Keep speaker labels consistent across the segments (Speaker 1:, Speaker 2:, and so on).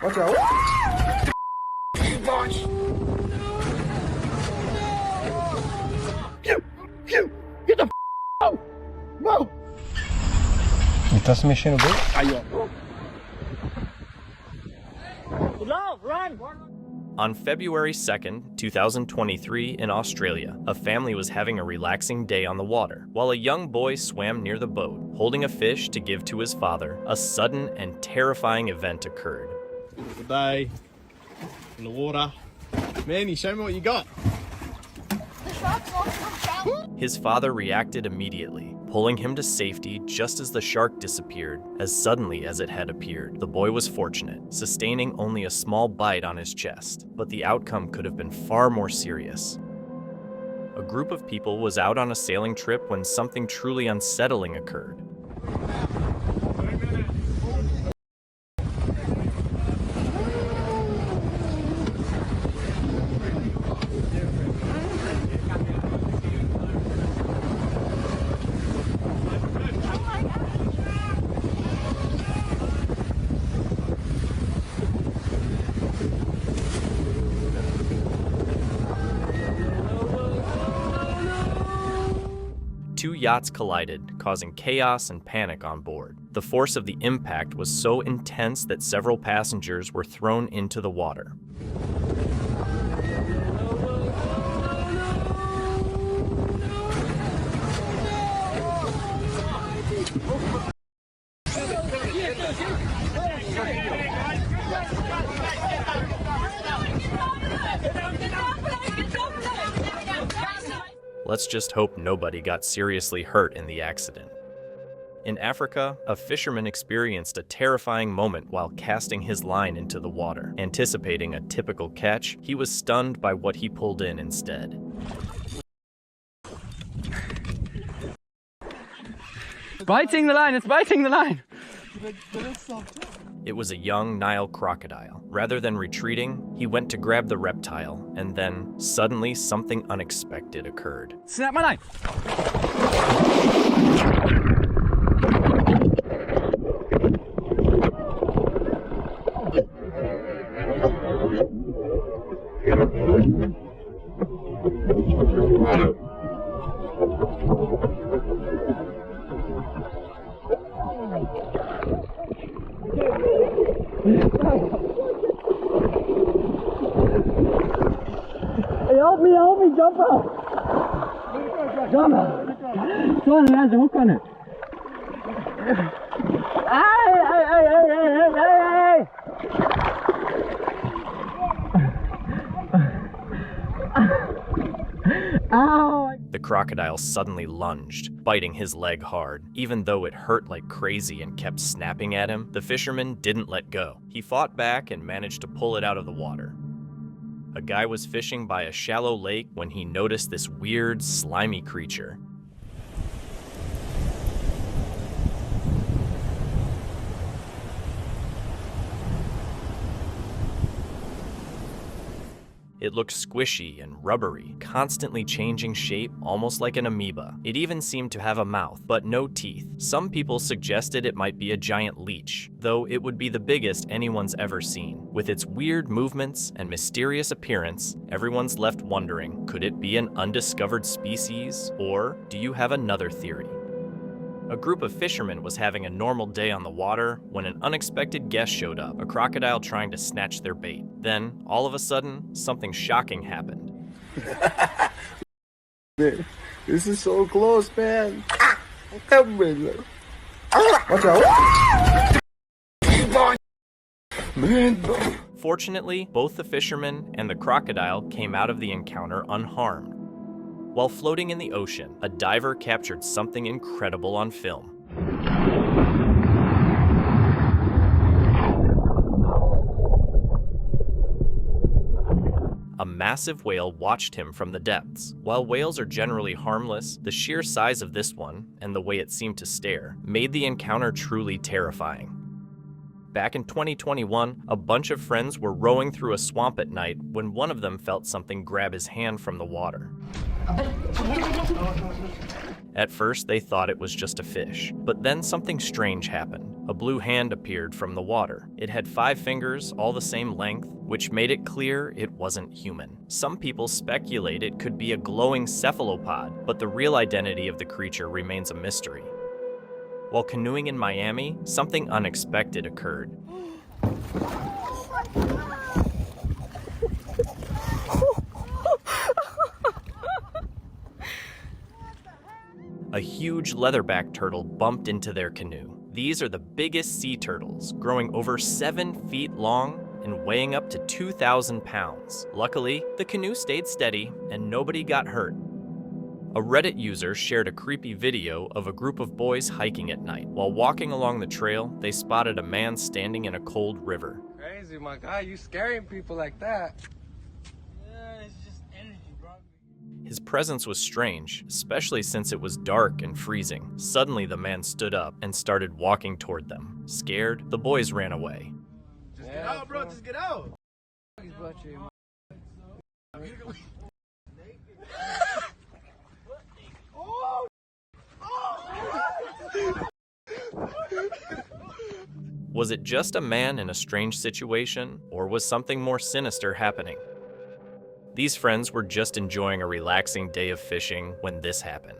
Speaker 1: Watch out. Get the out! No!
Speaker 2: Estás mexendo bem?
Speaker 1: Aí, ó. Run!
Speaker 3: On February 2nd, 2023, in Australia, a family was having a relaxing day on the water. While a young boy swam near the boat, holding a fish to give to his father, a sudden and terrifying event occurred.
Speaker 1: Good day. In the water. Manny, show me what you got.
Speaker 3: His father reacted immediately, pulling him to safety just as the shark disappeared, as suddenly as it had appeared. The boy was fortunate, sustaining only a small bite on his chest, but the outcome could have been far more serious. A group of people was out on a sailing trip when something truly unsettling occurred. Two yachts collided, causing chaos and panic on board. The force of the impact was so intense that several passengers were thrown into the water. Let's just hope nobody got seriously hurt in the accident. In Africa, a fisherman experienced a terrifying moment while casting his line into the water. Anticipating a typical catch, he was stunned by what he pulled in instead.
Speaker 2: Biting the line, it's biting the line!
Speaker 3: It was a young Nile crocodile. Rather than retreating, he went to grab the reptile, and then, suddenly, something unexpected occurred.
Speaker 2: Snap my line! Help me, jump out! Jump out! Come on, there's a hook on it. Hey! Ow!
Speaker 3: The crocodile suddenly lunged, biting his leg hard. Even though it hurt like crazy and kept snapping at him, the fisherman didn't let go. He fought back and managed to pull it out of the water. A guy was fishing by a shallow lake when he noticed this weird, slimy creature. It looked squishy and rubbery, constantly changing shape, almost like an amoeba. It even seemed to have a mouth, but no teeth. Some people suggested it might be a giant leech, though it would be the biggest anyone's ever seen. With its weird movements and mysterious appearance, everyone's left wondering, could it be an undiscovered species, or do you have another theory? A group of fishermen was having a normal day on the water when an unexpected guest showed up, a crocodile trying to snatch their bait. Then, all of a sudden, something shocking happened.
Speaker 1: This is so close, man. Come on. Watch out. Man.
Speaker 3: Fortunately, both the fisherman and the crocodile came out of the encounter unharmed. While floating in the ocean, a diver captured something incredible on film. A massive whale watched him from the depths. While whales are generally harmless, the sheer size of this one, and the way it seemed to stare, made the encounter truly terrifying. Back in 2021, a bunch of friends were rowing through a swamp at night when one of them felt something grab his hand from the water. At first, they thought it was just a fish, but then something strange happened. A blue hand appeared from the water. It had 5 fingers, all the same length, which made it clear it wasn't human. Some people speculate it could be a glowing cephalopod, but the real identity of the creature remains a mystery. While canoeing in Miami, something unexpected occurred. A huge leatherback turtle bumped into their canoe. These are the biggest sea turtles, growing over 7 feet long and weighing up to 2,000 pounds. Luckily, the canoe stayed steady and nobody got hurt. A Reddit user shared a creepy video of a group of boys hiking at night. While walking along the trail, they spotted a man standing in a cold river.
Speaker 4: Crazy, my guy, you scaring people like that.
Speaker 3: His presence was strange, especially since it was dark and freezing. Suddenly, the man stood up and started walking toward them. Scared, the boys ran away.
Speaker 1: Just get out, bro. Just get out.
Speaker 3: Was it just a man in a strange situation, or was something more sinister happening? These friends were just enjoying a relaxing day of fishing when this happened.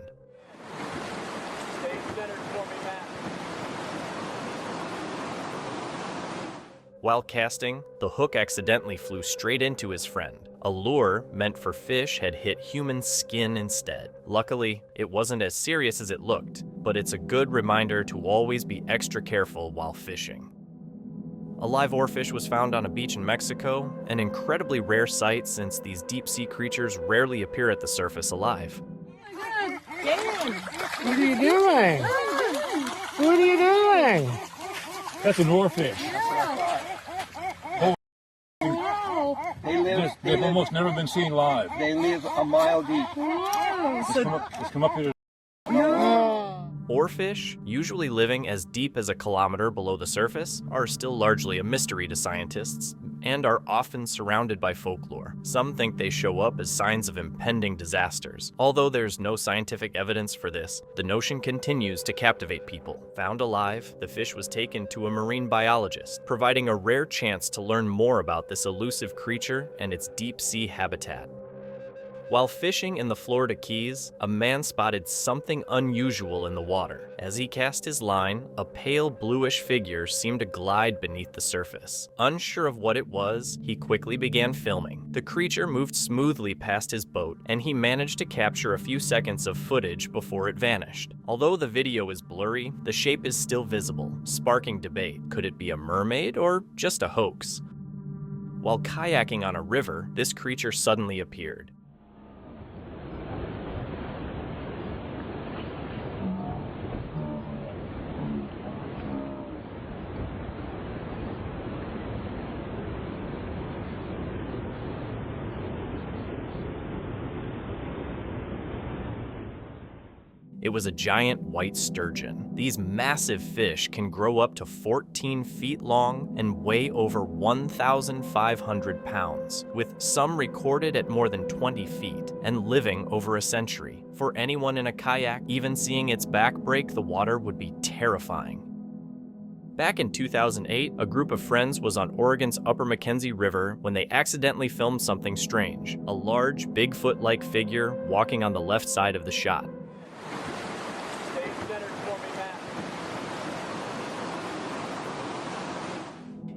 Speaker 3: While casting, the hook accidentally flew straight into his friend. A lure meant for fish had hit human skin instead. Luckily, it wasn't as serious as it looked, but it's a good reminder to always be extra careful while fishing. A live oarfish was found on a beach in Mexico, an incredibly rare sight since these deep-sea creatures rarely appear at the surface alive.
Speaker 2: What are you doing? What are you doing?
Speaker 5: That's an oarfish. They've almost never been seen live.
Speaker 4: They live a mile deep.
Speaker 5: Let's come up here.
Speaker 3: Oarfish, usually living as deep as a kilometer below the surface, are still largely a mystery to scientists and are often surrounded by folklore. Some think they show up as signs of impending disasters. Although there's no scientific evidence for this, the notion continues to captivate people. Found alive, the fish was taken to a marine biologist, providing a rare chance to learn more about this elusive creature and its deep-sea habitat. While fishing in the Florida Keys, a man spotted something unusual in the water. As he cast his line, a pale bluish figure seemed to glide beneath the surface. Unsure of what it was, he quickly began filming. The creature moved smoothly past his boat, and he managed to capture a few seconds of footage before it vanished. Although the video is blurry, the shape is still visible, sparking debate. Could it be a mermaid or just a hoax? While kayaking on a river, this creature suddenly appeared. It was a giant white sturgeon. These massive fish can grow up to 14 feet long and weigh over 1,500 pounds, with some recorded at more than 20 feet and living over a century. For anyone in a kayak, even seeing its back break the water would be terrifying. Back in 2008, a group of friends was on Oregon's Upper Mackenzie River when they accidentally filmed something strange, a large, Bigfoot-like figure walking on the left side of the shot.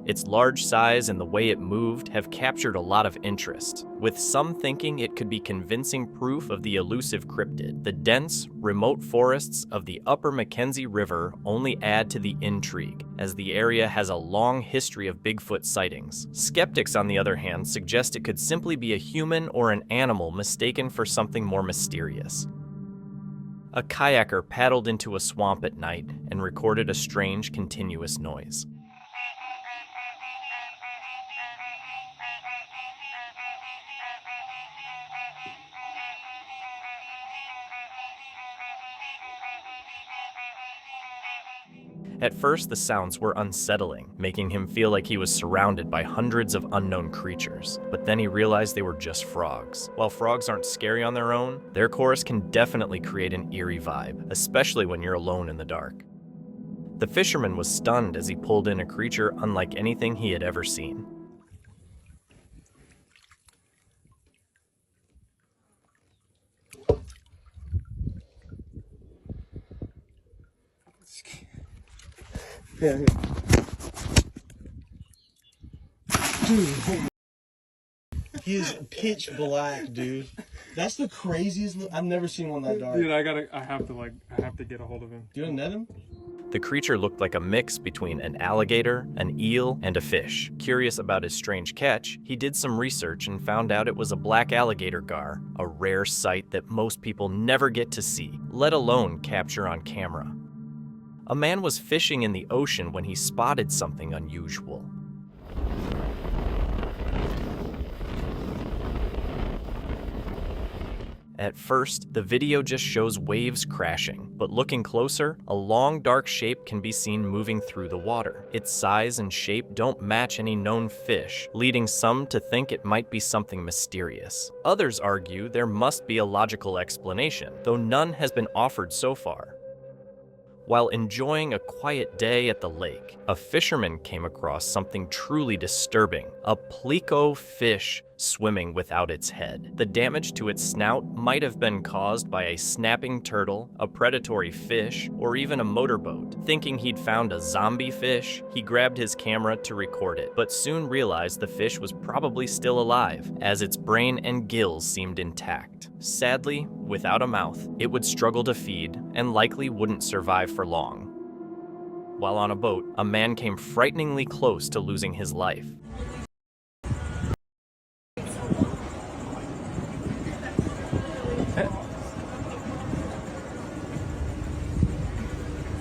Speaker 3: Its large size and the way it moved have captured a lot of interest, with some thinking it could be convincing proof of the elusive cryptid. The dense, remote forests of the Upper Mackenzie River only add to the intrigue, as the area has a long history of Bigfoot sightings. Skeptics, on the other hand, suggest it could simply be a human or an animal mistaken for something more mysterious. A kayaker paddled into a swamp at night and recorded a strange, continuous noise. At first, the sounds were unsettling, making him feel like he was surrounded by hundreds of unknown creatures. But then he realized they were just frogs. While frogs aren't scary on their own, their chorus can definitely create an eerie vibe, especially when you're alone in the dark. The fisherman was stunned as he pulled in a creature unlike anything he had ever seen.
Speaker 1: Dude. He is pitch black, dude. That's the craziest. I've never seen one that dark.
Speaker 6: Dude, I have to get a hold of him.
Speaker 1: Do you want to net him?
Speaker 3: The creature looked like a mix between an alligator, an eel, and a fish. Curious about his strange catch, he did some research and found out it was a black alligator gar, a rare sight that most people never get to see, let alone capture on camera. A man was fishing in the ocean when he spotted something unusual. At first, the video just shows waves crashing, but looking closer, a long dark shape can be seen moving through the water. Its size and shape don't match any known fish, leading some to think it might be something mysterious. Others argue there must be a logical explanation, though none has been offered so far. While enjoying a quiet day at the lake, a fisherman came across something truly disturbing, a pleco fish swimming without its head. The damage to its snout might have been caused by a snapping turtle, a predatory fish, or even a motorboat. Thinking he'd found a zombie fish, he grabbed his camera to record it, but soon realized the fish was probably still alive, as its brain and gills seemed intact. Sadly, without a mouth, it would struggle to feed and likely wouldn't survive for long. While on a boat, a man came frighteningly close to losing his life.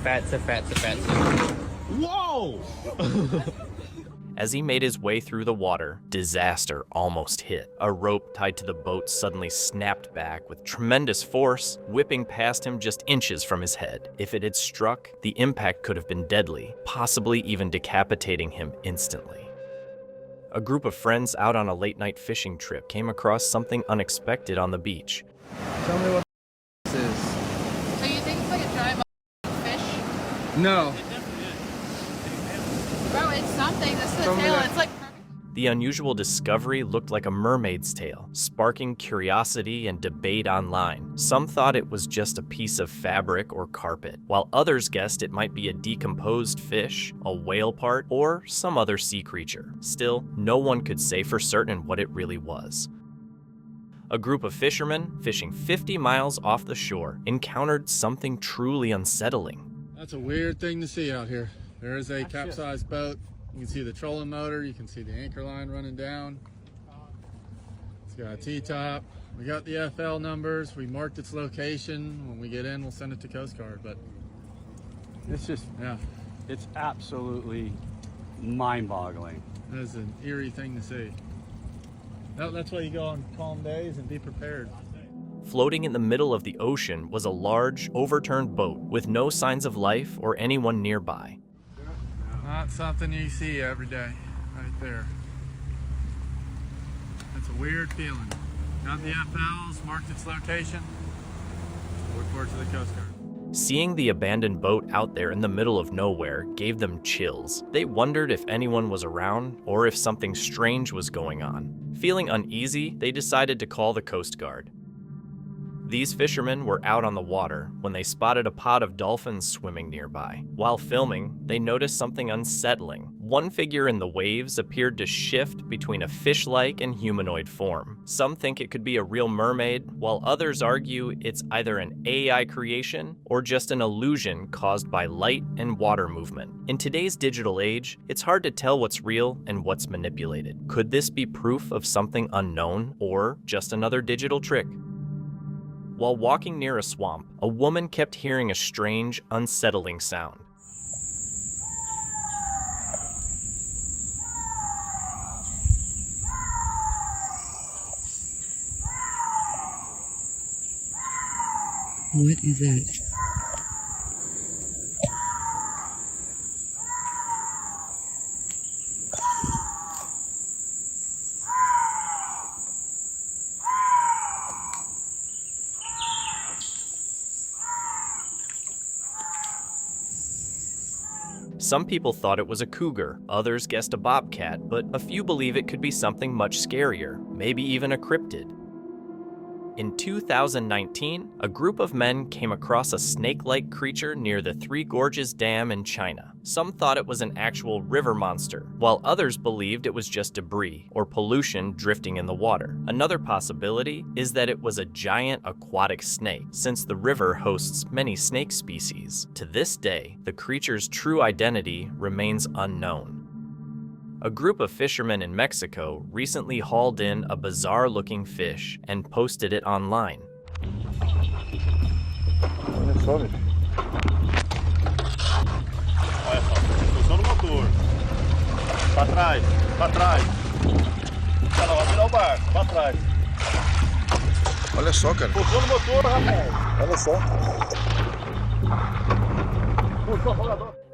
Speaker 4: Fatsa.
Speaker 1: Whoa!
Speaker 3: As he made his way through the water, disaster almost hit. A rope tied to the boat suddenly snapped back with tremendous force, whipping past him just inches from his head. If it had struck, the impact could have been deadly, possibly even decapitating him instantly. A group of friends out on a late-night fishing trip came across something unexpected on the beach.
Speaker 4: Tell me what this is.
Speaker 7: So you think it's like a giant fish?
Speaker 4: No.
Speaker 7: Bro, it's something. This is the
Speaker 4: Tell me
Speaker 7: tail.
Speaker 4: that.
Speaker 7: It's like...
Speaker 3: The unusual discovery looked like a mermaid's tail, sparking curiosity and debate online. Some thought it was just a piece of fabric or carpet, while others guessed it might be a decomposed fish, a whale part, or some other sea creature. Still, no one could say for certain what it really was. A group of fishermen, fishing 50 miles off the shore, encountered something truly unsettling.
Speaker 6: That's a weird thing to see out here. There is a capsized boat. You can see the trolling motor. You can see the anchor line running down. It's got a T-top. We got the FL numbers. We marked its location. When we get in, we'll send it to Coast Guard. But
Speaker 2: It's just,
Speaker 6: yeah,
Speaker 2: it's absolutely mind-boggling.
Speaker 6: that is an eerie thing to see. That's why you go on calm days and be prepared.
Speaker 3: Floating in the middle of the ocean was a large, overturned boat with no signs of life or anyone nearby.
Speaker 6: Not something you see every day, right there. That's a weird feeling. Got the FLs, marked its location. Look forward to the Coast Guard.
Speaker 3: Seeing the abandoned boat out there in the middle of nowhere gave them chills. They wondered if anyone was around or if something strange was going on. Feeling uneasy, they decided to call the Coast Guard. These fishermen were out on the water when they spotted a pod of dolphins swimming nearby. While filming, they noticed something unsettling. One figure in the waves appeared to shift between a fish-like and humanoid form. Some think it could be a real mermaid, while others argue it's either an AI creation or just an illusion caused by light and water movement. In today's digital age, it's hard to tell what's real and what's manipulated. Could this be proof of something unknown or just another digital trick? While walking near a swamp, a woman kept hearing a strange, unsettling sound.
Speaker 8: What is that?
Speaker 3: Some people thought it was a cougar, others guessed a bobcat, but a few believe it could be something much scarier, maybe even a cryptid. In 2019, a group of men came across a snake-like creature near the Three Gorges Dam in China. Some thought it was an actual river monster, while others believed it was just debris or pollution drifting in the water. Another possibility is that it was a giant aquatic snake, since the river hosts many snake species. To this day, the creature's true identity remains unknown. A group of fishermen in Mexico recently hauled in a bizarre-looking fish and posted it online.
Speaker 5: Olha só, velho.
Speaker 9: Olha só, posição do motor. Pra trás, pra trás. Ela vai virar o barco, pra trás.
Speaker 10: Olha só, cara.
Speaker 9: Posição do motor, rapaz.
Speaker 10: Olha só.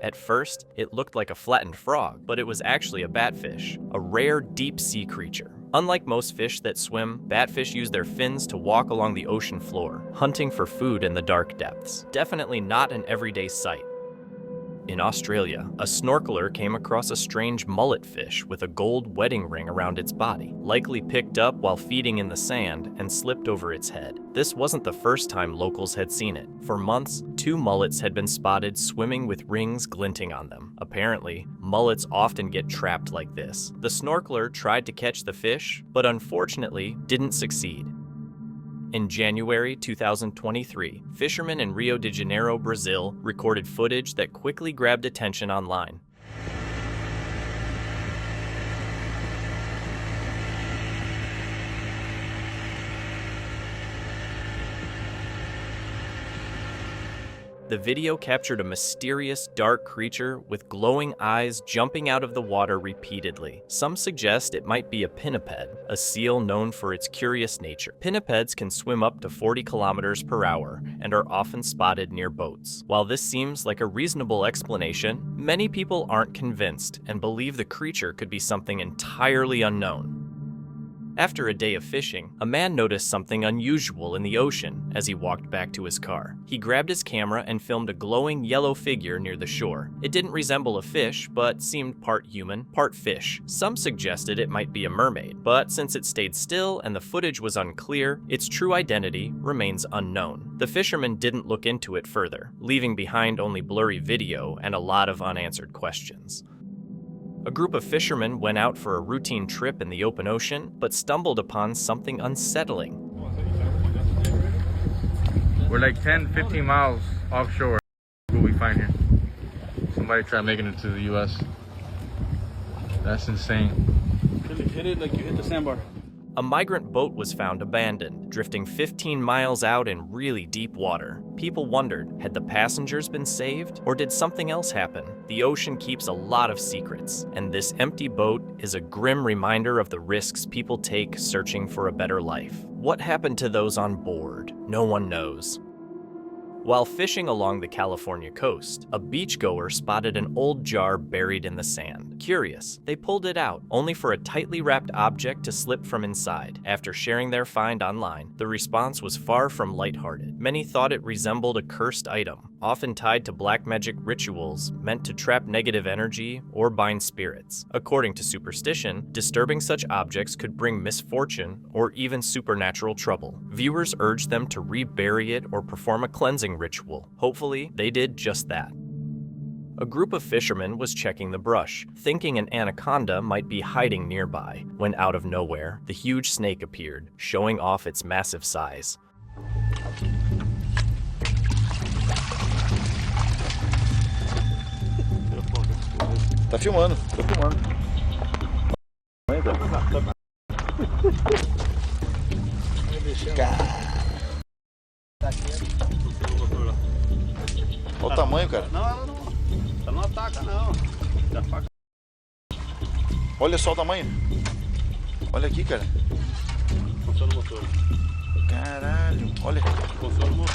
Speaker 3: At first, it looked like a flattened frog, but it was actually a batfish, a rare deep-sea creature. Unlike most fish that swim, batfish use their fins to walk along the ocean floor, hunting for food in the dark depths. Definitely not an everyday sight. In Australia, a snorkeler came across a strange mullet fish with a gold wedding ring around its body, likely picked up while feeding in the sand and slipped over its head. This wasn't the first time locals had seen it. For months, 2 mullets had been spotted swimming with rings glinting on them. Apparently, mullets often get trapped like this. The snorkeler tried to catch the fish, but unfortunately didn't succeed. In January 2023, fishermen in Rio de Janeiro, Brazil, recorded footage that quickly grabbed attention online. The video captured a mysterious, dark creature with glowing eyes jumping out of the water repeatedly. Some suggest it might be a pinniped, a seal known for its curious nature. Pinnipeds can swim up to 40 kilometers per hour and are often spotted near boats. While this seems like a reasonable explanation, many people aren't convinced and believe the creature could be something entirely unknown. After a day of fishing, a man noticed something unusual in the ocean as he walked back to his car. He grabbed his camera and filmed a glowing yellow figure near the shore. It didn't resemble a fish, but seemed part human, part fish. Some suggested it might be a mermaid, but since it stayed still and the footage was unclear, its true identity remains unknown. The fisherman didn't look into it further, leaving behind only blurry video and a lot of unanswered questions. A group of fishermen went out for a routine trip in the open ocean, but stumbled upon something unsettling.
Speaker 6: We're like 10-15 miles offshore. What we find here. Somebody tried making it to the US. That's insane.
Speaker 9: Hit it like you hit the sandbar.
Speaker 3: A migrant boat was found abandoned, drifting 15 miles out in really deep water. People wondered, had the passengers been saved, or did something else happen? The ocean keeps a lot of secrets, and this empty boat is a grim reminder of the risks people take searching for a better life. What happened to those on board? No one knows. While fishing along the California coast, a beachgoer spotted an old jar buried in the sand. Curious, they pulled it out, only for a tightly wrapped object to slip from inside. After sharing their find online, the response was far from lighthearted. Many thought it resembled a cursed item, often tied to black magic rituals meant to trap negative energy or bind spirits. According to superstition, disturbing such objects could bring misfortune or even supernatural trouble. Viewers urged them to rebury it or perform a cleansing ritual. Hopefully, they did just that. A group of fishermen was checking the brush, thinking an anaconda might be hiding nearby, when out of nowhere, the huge snake appeared, showing off its massive size.
Speaker 10: Tá filmando, tô filmando. Olha o tamanho, cara.
Speaker 9: Não, ela não. Ela não ataca, não. Da faca.
Speaker 10: Olha só o tamanho. Olha aqui, cara.
Speaker 9: Funciona o motor.
Speaker 10: Caralho, olha.
Speaker 9: Funciona o motor.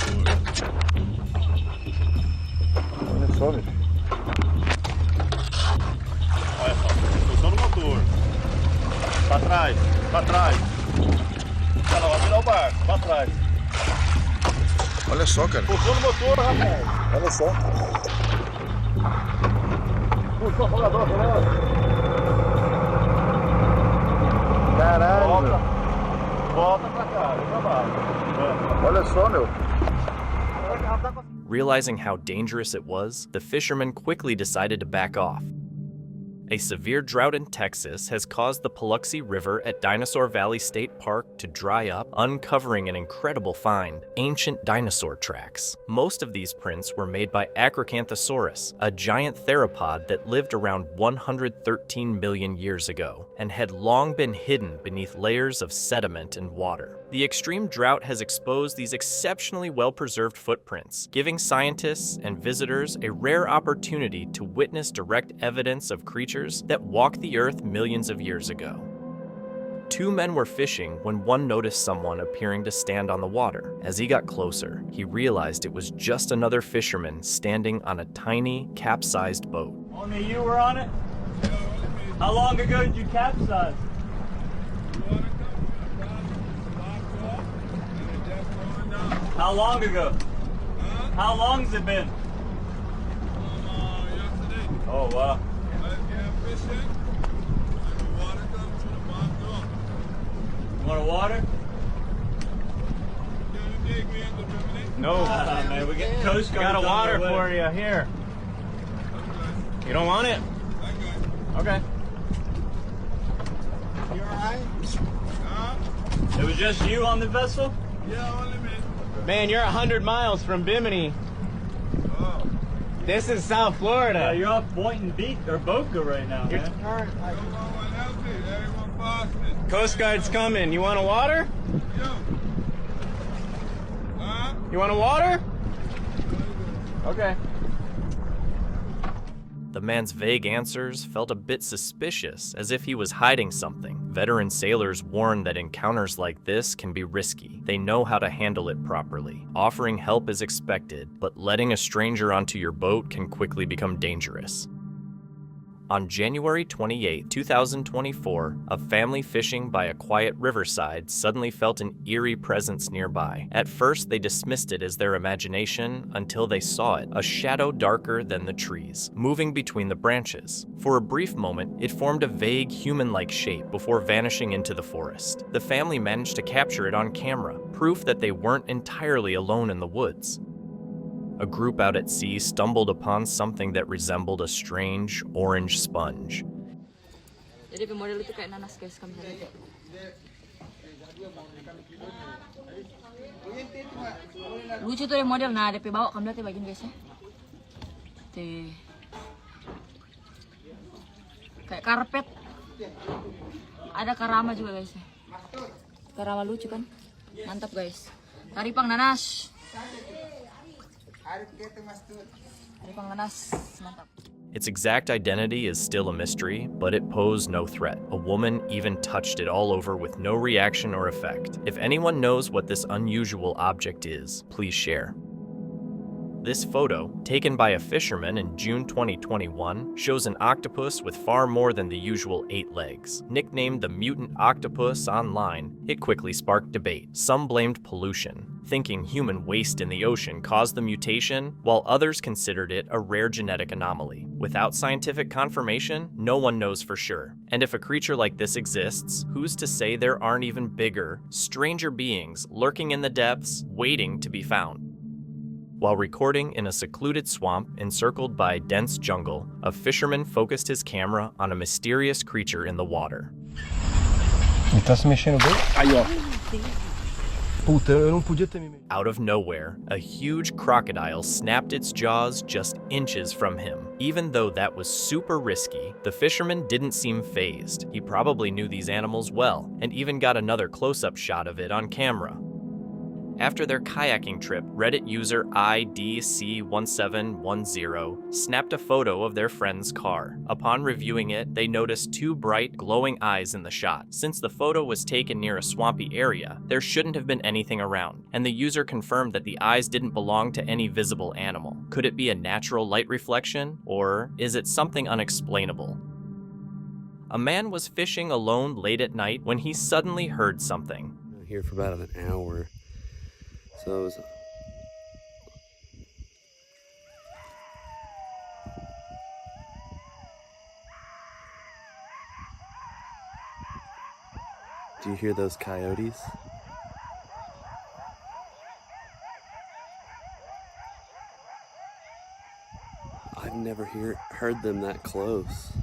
Speaker 10: Olha só, velho.
Speaker 9: Olha só, funciona o motor. Pra trás, pra trás. Ela vai virar o barco, pra trás.
Speaker 10: Olha só, cara.
Speaker 9: Funciona o motor, rapaz.
Speaker 10: Olha só. Caralho.
Speaker 9: Volta pra cá, vem pra baixo.
Speaker 10: Olha só, meu.
Speaker 3: Realizing how dangerous it was, the fishermen quickly decided to back off. A severe drought in Texas has caused the Paluxy River at Dinosaur Valley State Park to dry up, uncovering an incredible find: ancient dinosaur tracks. Most of these prints were made by Acrocanthosaurus, a giant theropod that lived around 113 million years ago and had long been hidden beneath layers of sediment and water. The extreme drought has exposed these exceptionally well-preserved footprints, giving scientists and visitors a rare opportunity to witness direct evidence of creatures that walked the earth millions of years ago. Two men were fishing when one noticed someone appearing to stand on the water. As he got closer, he realized it was just another fisherman standing on a tiny, capsized boat.
Speaker 2: Only you were on it? How long ago did you capsize? How long ago? How long's it been?
Speaker 9: Yesterday.
Speaker 2: Oh, wow.
Speaker 9: I was getting fishing, and the water comes to the bottom door.
Speaker 2: You want water?
Speaker 9: Can you take me into Bimini?
Speaker 2: No. Man, we get Coast Guard.
Speaker 1: Got a water for you here. You don't want it? Okay.
Speaker 9: You alright? Huh?
Speaker 2: It was just you on the vessel?
Speaker 9: Yeah, only me.
Speaker 1: Man, you're 100 miles from Bimini.
Speaker 9: Oh.
Speaker 1: This is South Florida.
Speaker 2: Yeah, you're off Boynton Beach or Boca right now, man.
Speaker 9: No one help me. Everyone fasting.
Speaker 1: Coast Guard's coming. You want a water?
Speaker 9: Yo. Huh?
Speaker 1: You want a water? Okay.
Speaker 3: The man's vague answers felt a bit suspicious, as if he was hiding something. Veteran sailors warn that encounters like this can be risky. They know how to handle it properly. Offering help is expected, but letting a stranger onto your boat can quickly become dangerous. On January 28, 2024, a family fishing by a quiet riverside suddenly felt an eerie presence nearby. At first, they dismissed it as their imagination until they saw it, a shadow darker than the trees, moving between the branches. For a brief moment, it formed a vague human-like shape before vanishing into the forest. The family managed to capture it on camera, proof that they weren't entirely alone in the woods. A group out at sea stumbled upon something that resembled a strange orange sponge.
Speaker 8: Jadi model itu kayak nanas guys, kami lihat. Lucu tuh model, nah DP bawa kami lihat ya bagian guys ya. Tuh. Kayak karpet. Ada karama juga guys ya. Karama lucu kan? Mantap guys. Taripang nanas.
Speaker 3: Its exact identity is still a mystery, but it posed no threat. A woman even touched it all over with no reaction or effect. If anyone knows what this unusual object is, please share. This photo, taken by a fisherman in June 2021, shows an octopus with far more than the usual 8 legs. Nicknamed the mutant octopus online, it quickly sparked debate. Some blamed pollution, thinking human waste in the ocean caused the mutation, while others considered it a rare genetic anomaly. Without scientific confirmation, no one knows for sure. And if a creature like this exists, who's to say there aren't even bigger, stranger beings lurking in the depths, waiting to be found? While recording in a secluded swamp encircled by dense jungle, a fisherman focused his camera on a mysterious creature in the water. Out of nowhere, a huge crocodile snapped its jaws just inches from him. Even though that was super risky, the fisherman didn't seem fazed. He probably knew these animals well, and even got another close-up shot of it on camera. After their kayaking trip, Reddit user IDC1710 snapped a photo of their friend's car. Upon reviewing it, they noticed 2 bright, glowing eyes in the shot. Since the photo was taken near a swampy area, there shouldn't have been anything around, and the user confirmed that the eyes didn't belong to any visible animal. Could it be a natural light reflection, or is it something unexplainable? A man was fishing alone late at night when he suddenly heard something.
Speaker 11: Here for about an hour. So it was Do you hear those coyotes? I've never heard them that close.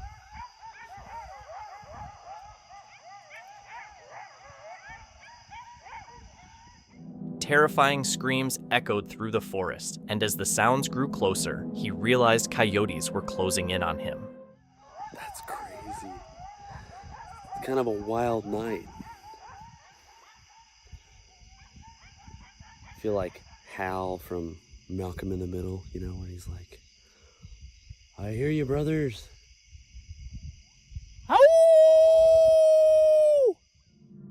Speaker 3: Terrifying screams echoed through the forest, and as the sounds grew closer, he realized coyotes were closing in on him.
Speaker 11: That's crazy. It's kind of a wild night. I feel like Hal from Malcolm in the Middle, you know, where he's like, I hear you, brothers.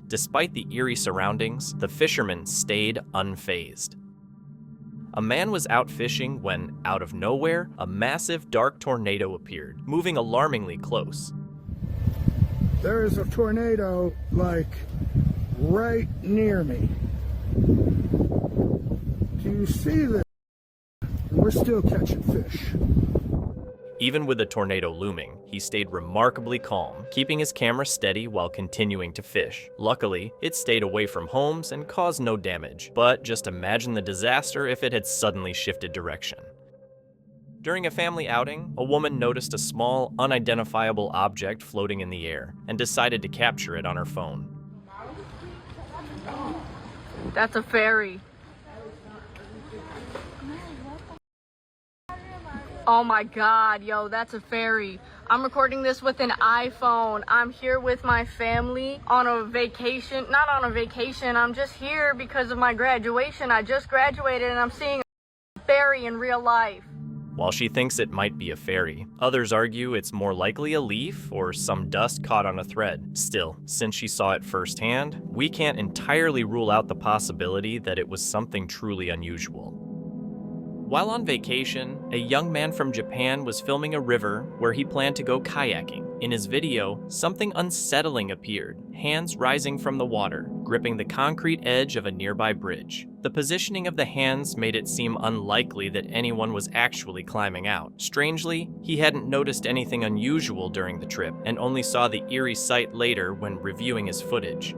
Speaker 3: Despite the eerie surroundings, the fishermen stayed unfazed. A man was out fishing when, out of nowhere, a massive dark tornado appeared, moving alarmingly close.
Speaker 12: There is a tornado, like, right near me. Do you see this? We're still catching fish.
Speaker 3: Even with the tornado looming, he stayed remarkably calm, keeping his camera steady while continuing to fish. Luckily, it stayed away from homes and caused no damage, but just imagine the disaster if it had suddenly shifted direction. During a family outing, a woman noticed a small, unidentifiable object floating in the air and decided to capture it on her phone.
Speaker 7: That's a fairy. Oh my god, yo, that's a fairy. I'm recording this with an iPhone. I'm here with my family on a vacation. Not on a vacation, I'm just here because of my graduation. I just graduated and I'm seeing a fairy in real life.
Speaker 3: While she thinks it might be a fairy, others argue it's more likely a leaf or some dust caught on a thread. Still, since she saw it firsthand, we can't entirely rule out the possibility that it was something truly unusual. While on vacation, a young man from Japan was filming a river where he planned to go kayaking. In his video, something unsettling appeared, hands rising from the water, gripping the concrete edge of a nearby bridge. The positioning of the hands made it seem unlikely that anyone was actually climbing out. Strangely, he hadn't noticed anything unusual during the trip, and only saw the eerie sight later when reviewing his footage.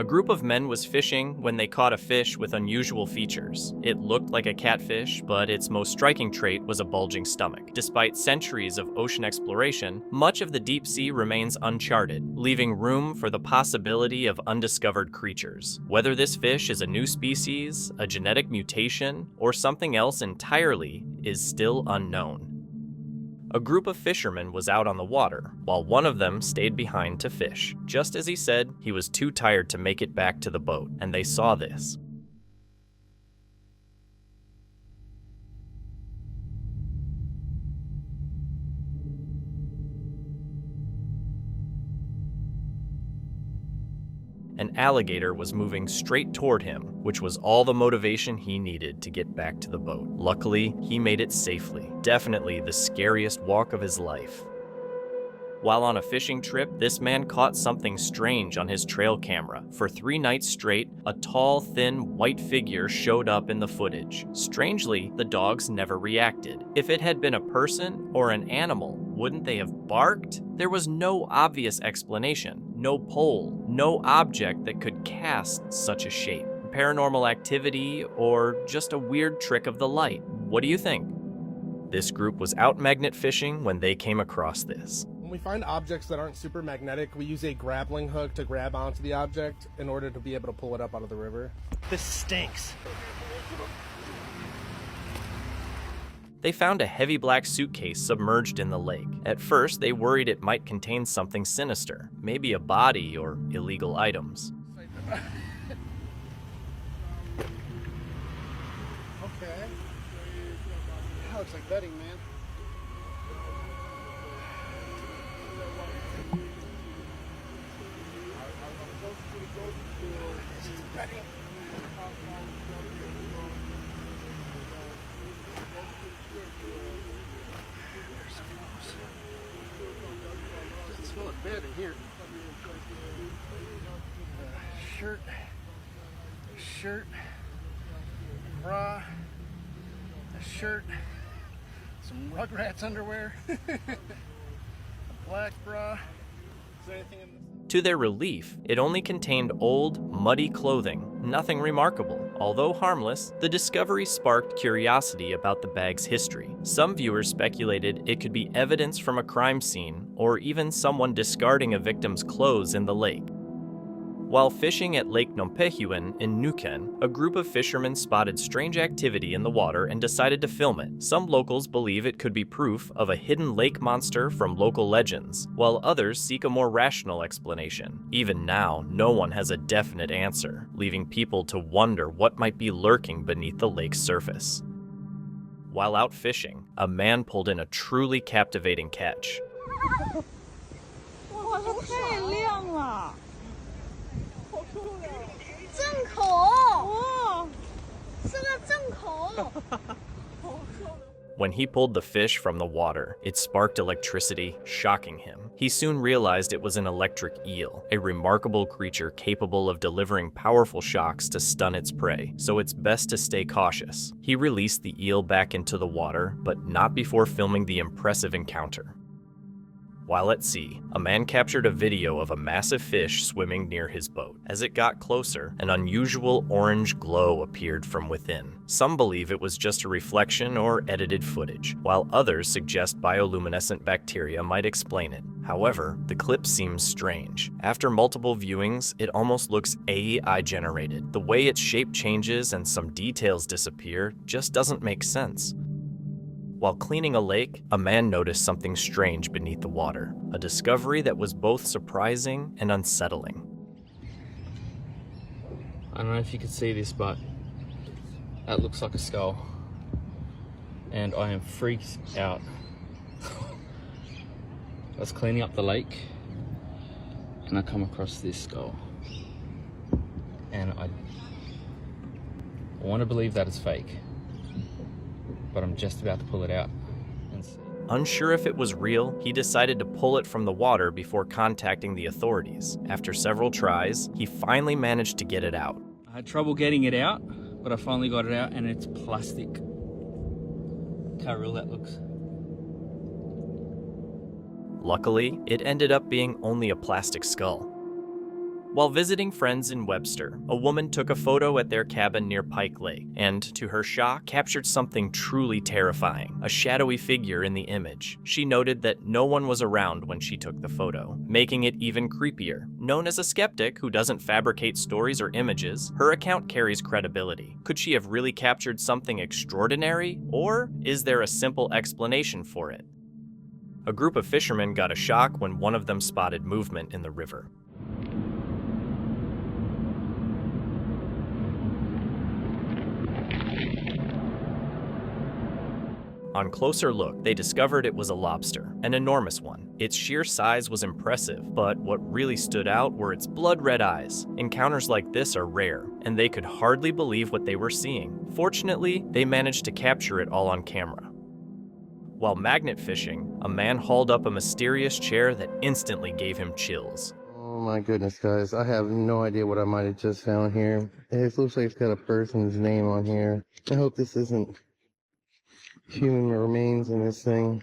Speaker 3: A group of men was fishing when they caught a fish with unusual features. It looked like a catfish, but its most striking trait was a bulging stomach. Despite centuries of ocean exploration, much of the deep sea remains uncharted, leaving room for the possibility of undiscovered creatures. Whether this fish is a new species, a genetic mutation, or something else entirely is still unknown. A group of fishermen was out on the water, while one of them stayed behind to fish. Just as he said, he was too tired to make it back to the boat, and they saw this. An alligator was moving straight toward him, which was all the motivation he needed to get back to the boat. Luckily, he made it safely. Definitely the scariest walk of his life. While on a fishing trip, this man caught something strange on his trail camera. For 3 nights straight, a tall, thin, white figure showed up in the footage. Strangely, the dogs never reacted. If it had been a person or an animal, wouldn't they have barked? There was no obvious explanation, no pole, no object that could cast such a shape. Paranormal activity or just a weird trick of the light. What do you think? This group was out magnet fishing when they came across this.
Speaker 13: When we find objects that aren't super magnetic, we use a grappling hook to grab onto the object in order to be able to pull it up out of the river.
Speaker 1: This stinks.
Speaker 3: They found a heavy black suitcase submerged in the lake. At first, they worried it might contain something sinister, maybe a body or illegal items.
Speaker 13: Okay. That looks like bedding, man. Smell a bed in here. Shirt, bra, a shirt, some Rugrats underwear, a black bra. Is there anything in this?
Speaker 3: To their relief, it only contained old, muddy clothing, nothing remarkable. Although harmless, the discovery sparked curiosity about the bag's history. Some viewers speculated it could be evidence from a crime scene, or even someone discarding a victim's clothes in the lake. While fishing at Lake Nompehuan in Nuken, a group of fishermen spotted strange activity in the water and decided to film it. Some locals believe it could be proof of a hidden lake monster from local legends, while others seek a more rational explanation. Even now, no one has a definite answer, leaving people to wonder what might be lurking beneath the lake's surface. While out fishing, a man pulled in a truly captivating catch. When he pulled the fish from the water, it sparked electricity, shocking him. He soon realized it was an electric eel, a remarkable creature capable of delivering powerful shocks to stun its prey, so it's best to stay cautious. He released the eel back into the water, but not before filming the impressive encounter. While at sea, a man captured a video of a massive fish swimming near his boat. As it got closer, an unusual orange glow appeared from within. Some believe it was just a reflection or edited footage, while others suggest bioluminescent bacteria might explain it. However, the clip seems strange. After multiple viewings, it almost looks AI generated. The way its shape changes and some details disappear just doesn't make sense. While cleaning a lake, a man noticed something strange beneath the water, a discovery that was both surprising and unsettling.
Speaker 4: I don't know if you can see this, but that looks like a skull. And I am freaked out. I was cleaning up the lake and I come across this skull. And I want to believe that it's fake, but I'm just about to pull it out and see.
Speaker 3: Unsure if it was real, he decided to pull it from the water before contacting the authorities. After several tries, he finally managed to get it out.
Speaker 4: I had trouble getting it out, but I finally got it out, and it's plastic. Look how real that looks.
Speaker 3: Luckily, it ended up being only a plastic skull. While visiting friends in Webster, a woman took a photo at their cabin near Pike Lake and, to her shock, captured something truly terrifying, a shadowy figure in the image. She noted that no one was around when she took the photo, making it even creepier. Known as a skeptic who doesn't fabricate stories or images, her account carries credibility. Could she have really captured something extraordinary, or is there a simple explanation for it? A group of fishermen got a shock when one of them spotted movement in the river. On closer look, they discovered it was a lobster, an enormous one. Its sheer size was impressive, but what really stood out were its blood-red eyes. Encounters like this are rare, and they could hardly believe what they were seeing. Fortunately, they managed to capture it all on camera. While magnet fishing, a man hauled up a mysterious chair that instantly gave him chills.
Speaker 14: Oh my goodness, guys. I have no idea what I might have just found here. It looks like it's got a person's name on here. I hope this isn't human remains in this thing.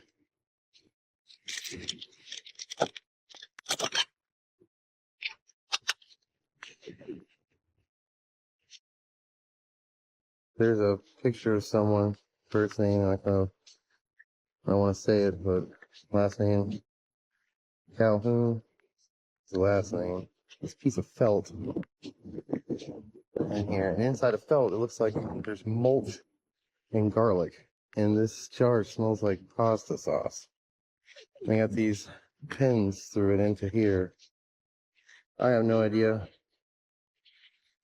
Speaker 14: There's a picture of someone, first name, I don't want to say it, but last name, Calhoun, is the last name. This piece of felt in here, and inside of felt, it looks like there's mulch and garlic. And this jar smells like pasta sauce. They got these pins through it into here. I have no idea.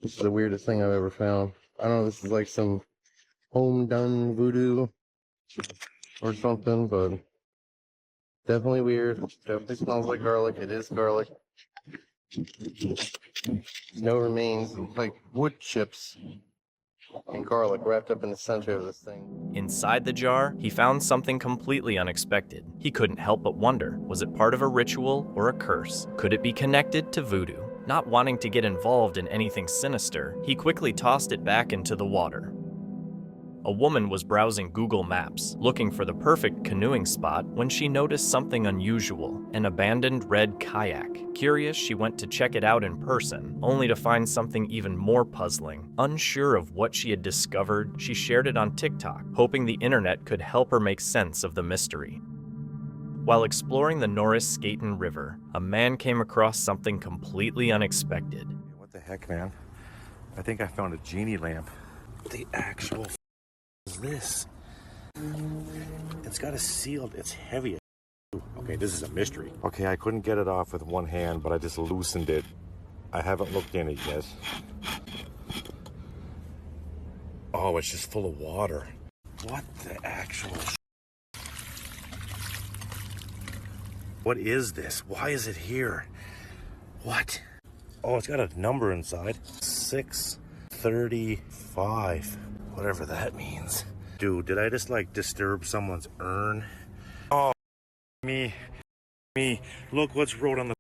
Speaker 14: This is the weirdest thing I've ever found. I don't know if this is like some home done voodoo or something, but definitely weird. Definitely smells like garlic. It is garlic. No remains, like wood chips and garlic wrapped up in the center of this thing.
Speaker 3: Inside the jar, he found something completely unexpected. He couldn't help but wonder, was it part of a ritual or a curse? Could it be connected to voodoo? Not wanting to get involved in anything sinister, he quickly tossed it back into the water. A woman was browsing Google Maps, looking for the perfect canoeing spot when she noticed something unusual, an abandoned red kayak. Curious, she went to check it out in person, only to find something even more puzzling. Unsure of what she had discovered, she shared it on TikTok, hoping the internet could help her make sense of the mystery. While exploring the Norris Skaten River, a man came across something completely unexpected.
Speaker 10: What the heck, man? I think I found a genie lamp. The actual is this? It's got a sealed, it's heavy. Okay, this is a mystery. Okay, I couldn't get it off with one hand, but I just loosened it. I haven't looked in it yet. Oh, it's just full of water. What the actual What is this? Why is it here? What? Oh, it's got a number inside. 635. Whatever that means. Dude, did I just like disturb someone's urn? Oh, me. Look what's wrote on the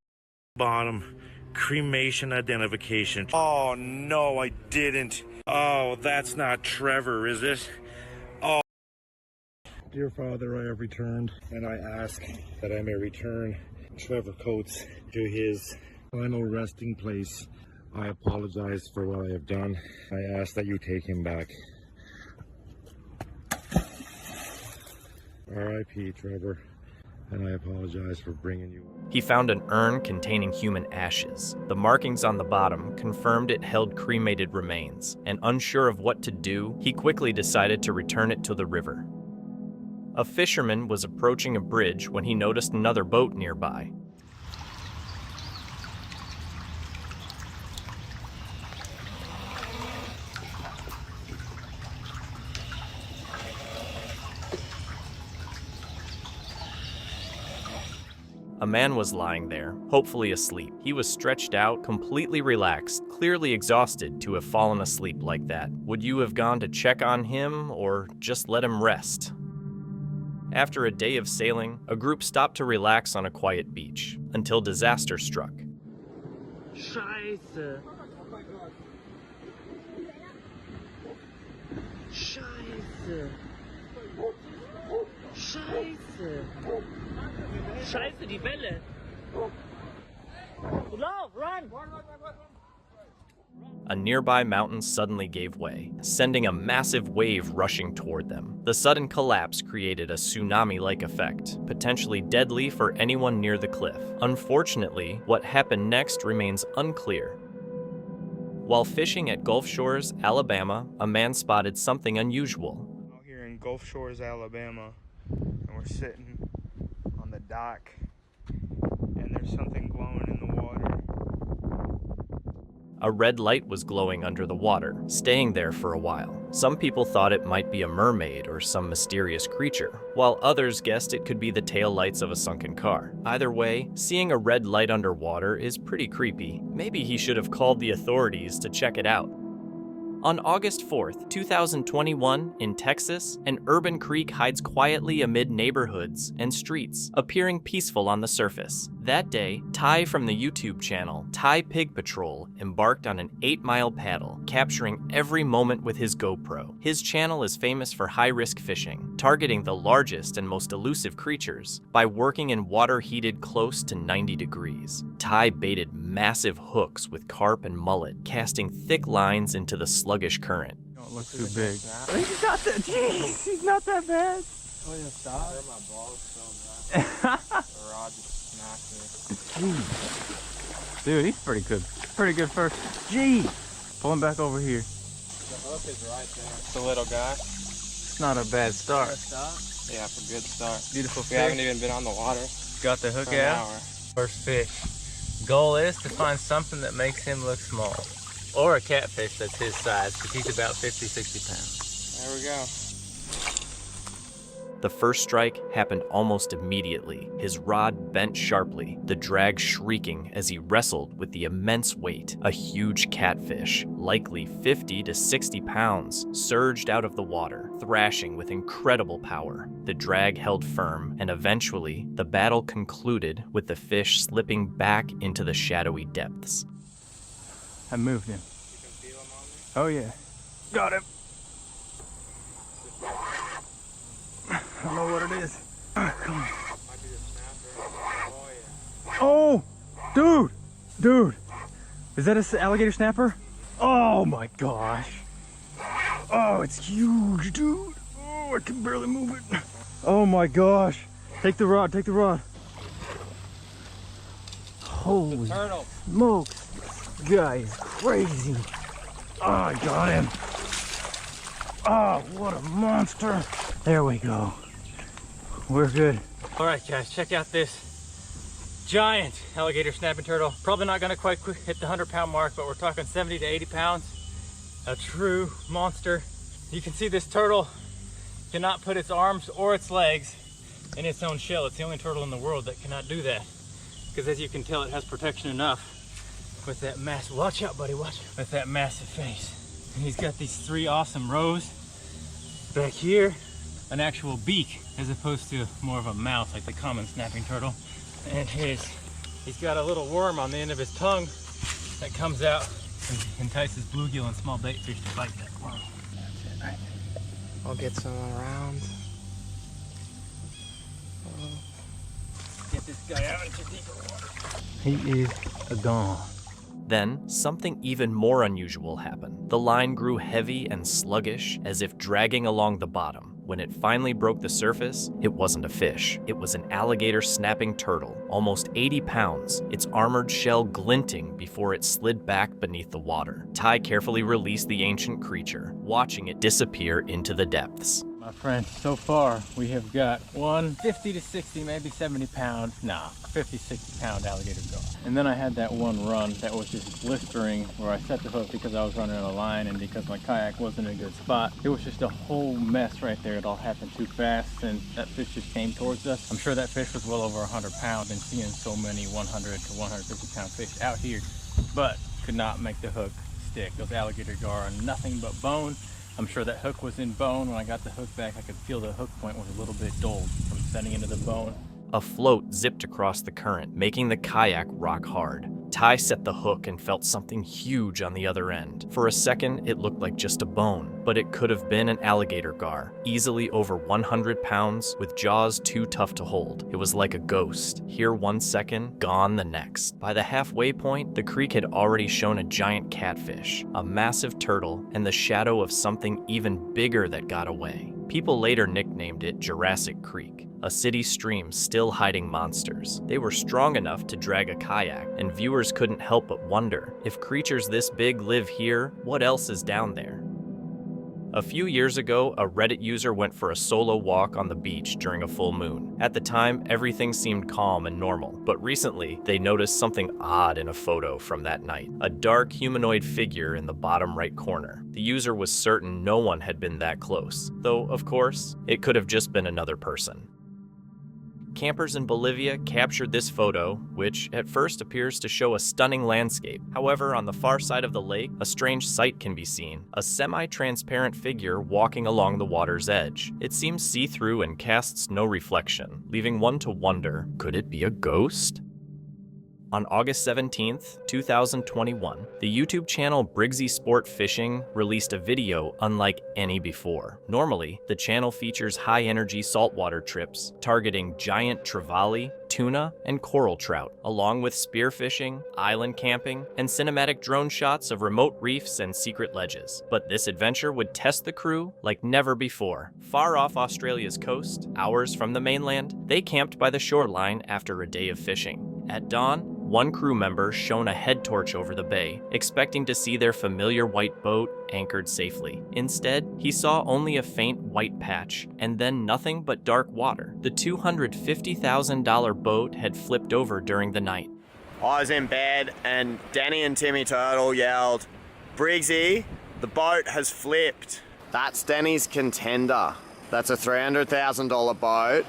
Speaker 10: bottom. Cremation identification. Oh, no, I didn't. Oh, that's not Trevor, is it? Oh. Dear Father, I have returned, and I ask that I may return Trevor Coates to his final resting place. I apologize for what I have done. I ask that you take him back. R.I.P. Trevor, and I apologize for bringing you.
Speaker 3: He found an urn containing human ashes. The markings on the bottom confirmed it held cremated remains, and unsure of what to do, he quickly decided to return it to the river. A fisherman was approaching a bridge when he noticed another boat nearby. A man was lying there, hopefully asleep. He was stretched out, completely relaxed, clearly exhausted to have fallen asleep like that. Would you have gone to check on him or just let him rest? After a day of sailing, a group stopped to relax on a quiet beach, until disaster struck.
Speaker 2: Scheiße. Scheiße. Scheiße. Scheiße, die Welle. Lauf, run.
Speaker 3: A nearby mountain suddenly gave way, sending a massive wave rushing toward them. The sudden collapse created a tsunami-like effect, potentially deadly for anyone near the cliff. Unfortunately, what happened next remains unclear. While fishing at Gulf Shores, Alabama, a man spotted something unusual.
Speaker 15: Out here in Gulf Shores, Alabama, and we're sitting on the dock, and there's something glowing in the water.
Speaker 3: A red light was glowing under the water, staying there for a while. Some people thought it might be a mermaid or some mysterious creature, while others guessed it could be the tail lights of a sunken car. Either way, seeing a red light underwater is pretty creepy. Maybe he should have called the authorities to check it out. On August 4th, 2021, in Texas, an urban creek hides quietly amid neighborhoods and streets, appearing peaceful on the surface. That day, Ty from the YouTube channel Ty Pig Patrol embarked on an 8-mile paddle, capturing every moment with his GoPro. His channel is famous for high-risk fishing, targeting the largest and most elusive creatures by working in water heated close to 90 degrees. Ty baited massive hooks with carp and mullet, casting thick lines into the sluggish current.
Speaker 15: Don't look too big.
Speaker 2: He's not that. Jeez, he's not that bad.
Speaker 15: Oh yeah, stop. My balls so bad. The rod just smacked me.
Speaker 4: Dude, he's pretty good. Pretty good first. Gee! Pull him back over here.
Speaker 15: The hook is right there. It's the little guy.
Speaker 4: It's not a bad start.
Speaker 15: Yeah, for a good start.
Speaker 4: Beautiful
Speaker 15: We
Speaker 4: fish.
Speaker 15: haven't even been on the water.
Speaker 4: Got the hook
Speaker 15: for an
Speaker 4: out.
Speaker 15: hour.
Speaker 4: First fish. Goal is to find something that makes him look small. Or a catfish that's his size, because he's about 50, 60 pounds.
Speaker 15: There we go.
Speaker 3: The first strike happened almost immediately. His rod bent sharply, the drag shrieking as he wrestled with the immense weight. A huge catfish, likely 50 to 60 pounds, surged out of the water, thrashing with incredible power. The drag held firm, and eventually, the battle concluded with the fish slipping back into the shadowy depths.
Speaker 15: I moved him. Oh yeah. Got him. I don't know what it is. Come on. Oh, dude. Is that an alligator snapper? Oh my gosh. Oh, it's huge, dude. Oh, I can barely move it. Oh my gosh. Take the rod, take the rod. Holy smokes. This guy is crazy. Oh, I got him. Oh, what a monster. There we go. We're good. All right, guys, check out this giant alligator snapping turtle. Probably not gonna quite hit the 100-pound mark, but we're talking 70 to 80 pounds. A true monster. You can see this turtle cannot put its arms or its legs in its own shell. It's the only turtle in the world that cannot do that. Because as you can tell, it has protection enough with that massive, watch out buddy, watch, with that massive face. And he's got these 3 awesome rows back here, an actual beak as opposed to more of a mouth like the common snapping turtle. And he's got a little worm on the end of his tongue that comes out and entices bluegill and small bait fish to bite that worm. That's it right there.
Speaker 13: I'll get some around.
Speaker 15: Get this guy out into deeper water. He is gone.
Speaker 3: Then, something even more unusual happened. The line grew heavy and sluggish, as if dragging along the bottom. When it finally broke the surface, it wasn't a fish. It was an alligator snapping turtle, almost 80 pounds, its armored shell glinting before it slid back beneath the water. Ty carefully released the ancient creature, watching it disappear into the depths.
Speaker 15: My friends, so far we have got 50 to 60, maybe 70 pound, 50, 60 pound alligator gar. And then I had that one run that was just blistering where I set the hook because I was running out of line and because my kayak wasn't in a good spot. It was just a whole mess right there. It all happened too fast and that fish just came towards us. I'm sure that fish was well over 100 pounds and seeing so many 100 to 150 pound fish out here, but could not make the hook stick. Those alligator gar are nothing but bone. I'm sure that hook was in bone. When I got the hook back, I could feel the hook point was a little bit dulled from setting into the bone.
Speaker 3: A float zipped across the current, making the kayak rock hard. Ty set the hook and felt something huge on the other end. For a second, it looked like just a bone, but it could have been an alligator gar, easily over 100 pounds, with jaws too tough to hold. It was like a ghost, here 1 second, gone the next. By the halfway point, the creek had already shown a giant catfish, a massive turtle, and the shadow of something even bigger that got away. People later nicknamed it Jurassic Creek, a city stream still hiding monsters. They were strong enough to drag a kayak, and viewers couldn't help but wonder, if creatures this big live here, what else is down there? A few years ago, a Reddit user went for a solo walk on the beach during a full moon. At the time, everything seemed calm and normal, but recently, they noticed something odd in a photo from that night. A dark humanoid figure in the bottom right corner. The user was certain no one had been that close, though, of course, it could have just been another person. Campers in Bolivia captured this photo, which at first appears to show a stunning landscape. However, on the far side of the lake, a strange sight can be seen. A semi-transparent figure walking along the water's edge. It seems see-through and casts no reflection, leaving one to wonder, could it be a ghost? On August 17th, 2021, the YouTube channel Briggsy Sport Fishing released a video unlike any before. Normally, the channel features high-energy saltwater trips targeting giant trevally, tuna, and coral trout, along with spearfishing, island camping, and cinematic drone shots of remote reefs and secret ledges. But this adventure would test the crew like never before. Far off Australia's coast, hours from the mainland, they camped by the shoreline after a day of fishing. At dawn, one crew member shone a head torch over the bay, expecting to see their familiar white boat anchored safely. Instead, he saw only a faint white patch, and then nothing but dark water. The $250,000 boat had flipped over during the night.
Speaker 16: I was in bed, and Danny and Timmy Turtle yelled, "Briggsy, the boat has flipped." That's Danny's Contender. That's a $300,000 boat.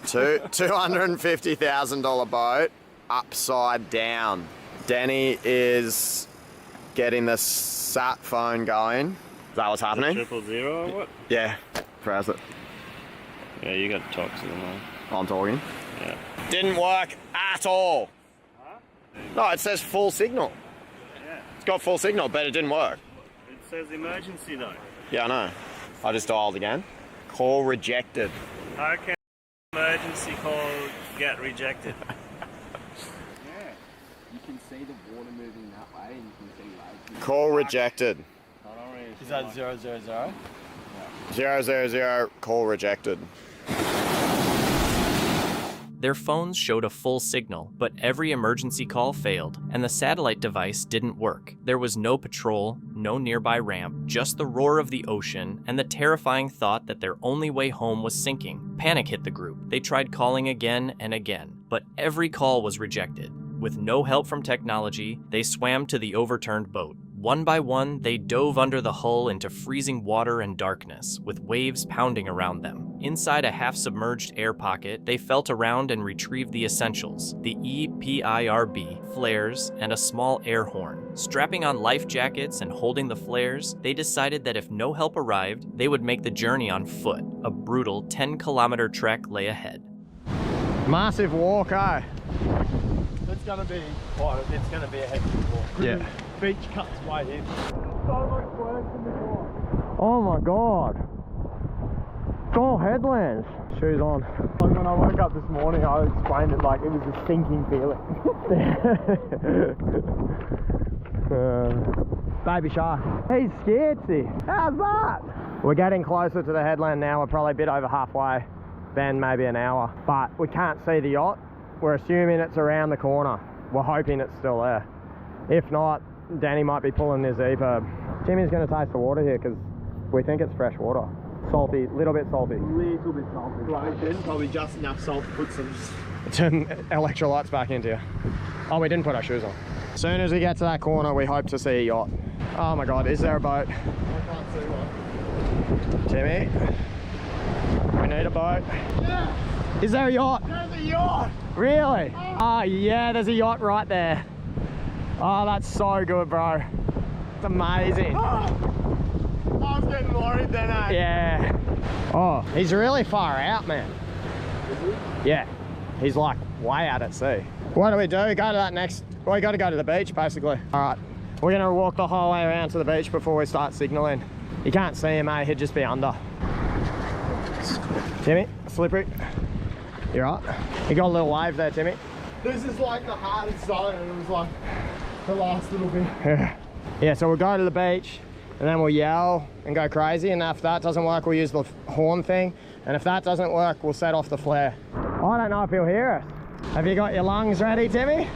Speaker 16: $250,000 boat. Upside down. Danny is getting the sat phone going. Is that what's happening?
Speaker 9: 000 or what?
Speaker 16: Yeah. Press it.
Speaker 9: Yeah, you got to talk to them, man.
Speaker 16: I'm talking.
Speaker 9: Yeah.
Speaker 16: Didn't work at all. Huh? No, it says full signal.
Speaker 9: Yeah.
Speaker 16: It's got full signal, but it didn't work.
Speaker 9: It says emergency though.
Speaker 16: Yeah, I know. I just dialed again. Call rejected.
Speaker 17: How can emergency call get rejected?
Speaker 14: Yeah, you can see the water moving that way and you can see waves.
Speaker 16: Call rejected.
Speaker 1: Is that 000?
Speaker 16: 000, call rejected.
Speaker 3: Their phones showed a full signal, but every emergency call failed, and the satellite device didn't work. There was no patrol, no nearby ramp, just the roar of the ocean, and the terrifying thought that their only way home was sinking. Panic hit the group. They tried calling again and again, but every call was rejected. With no help from technology, they swam to the overturned boat. One by one, they dove under the hull into freezing water and darkness, with waves pounding around them. Inside a half-submerged air pocket, they felt around and retrieved the essentials: the EPIRB, flares, and a small air horn. Strapping on life jackets and holding the flares, they decided that if no help arrived, they would make the journey on foot. A brutal 10-kilometer trek lay ahead.
Speaker 16: Massive walk, eh?
Speaker 1: It's gonna be a hectic walk.
Speaker 16: Yeah.
Speaker 1: Beach cuts way in. So much work in the door.
Speaker 16: Oh my god. It's all headlands. Shoes on.
Speaker 1: When I woke up this morning, I explained it like it was a sinking feeling.
Speaker 16: Baby shark. He's scaredy. How's that? We're getting closer to the headland now. We're probably a bit over halfway, then maybe an hour. But we can't see the yacht. We're assuming it's around the corner. We're hoping it's still there. If not, Danny might be pulling his EPIRB. Timmy's going to taste the water here because we think it's fresh water. Salty, little bit salty.
Speaker 1: Little bit salty. Right, probably just enough salt to put some
Speaker 16: electrolytes back into you. Oh, we didn't put our shoes on. As soon as we get to that corner, we hope to see a yacht. Oh my god, is there a boat?
Speaker 1: I can't see one.
Speaker 16: Timmy, we need a boat.
Speaker 1: Yeah.
Speaker 16: Is there a yacht?
Speaker 1: There's a yacht!
Speaker 16: Really? Oh yeah, there's a yacht right there. Oh, that's so good, bro. It's amazing.
Speaker 1: Oh, I was getting worried then, eh?
Speaker 16: Yeah. Oh, he's really far out, man.
Speaker 1: Is he?
Speaker 16: Yeah. He's like way out at sea. What do? Go to that next... Well, we got to go to the beach, basically. All right. We're going to walk the whole way around to the beach before we start signaling. You can't see him, eh? He'd just be under. Timmy, slippery. You right? You got a little wave there, Timmy.
Speaker 1: This is like the hardest zone, and it was like the last little bit.
Speaker 16: Yeah, so we'll go to the beach, and then we'll yell and go crazy, and if that doesn't work, we'll use the horn thing, and if that doesn't work, we'll set off the flare. I don't know if he'll hear us. Have you got your lungs ready, Timmy?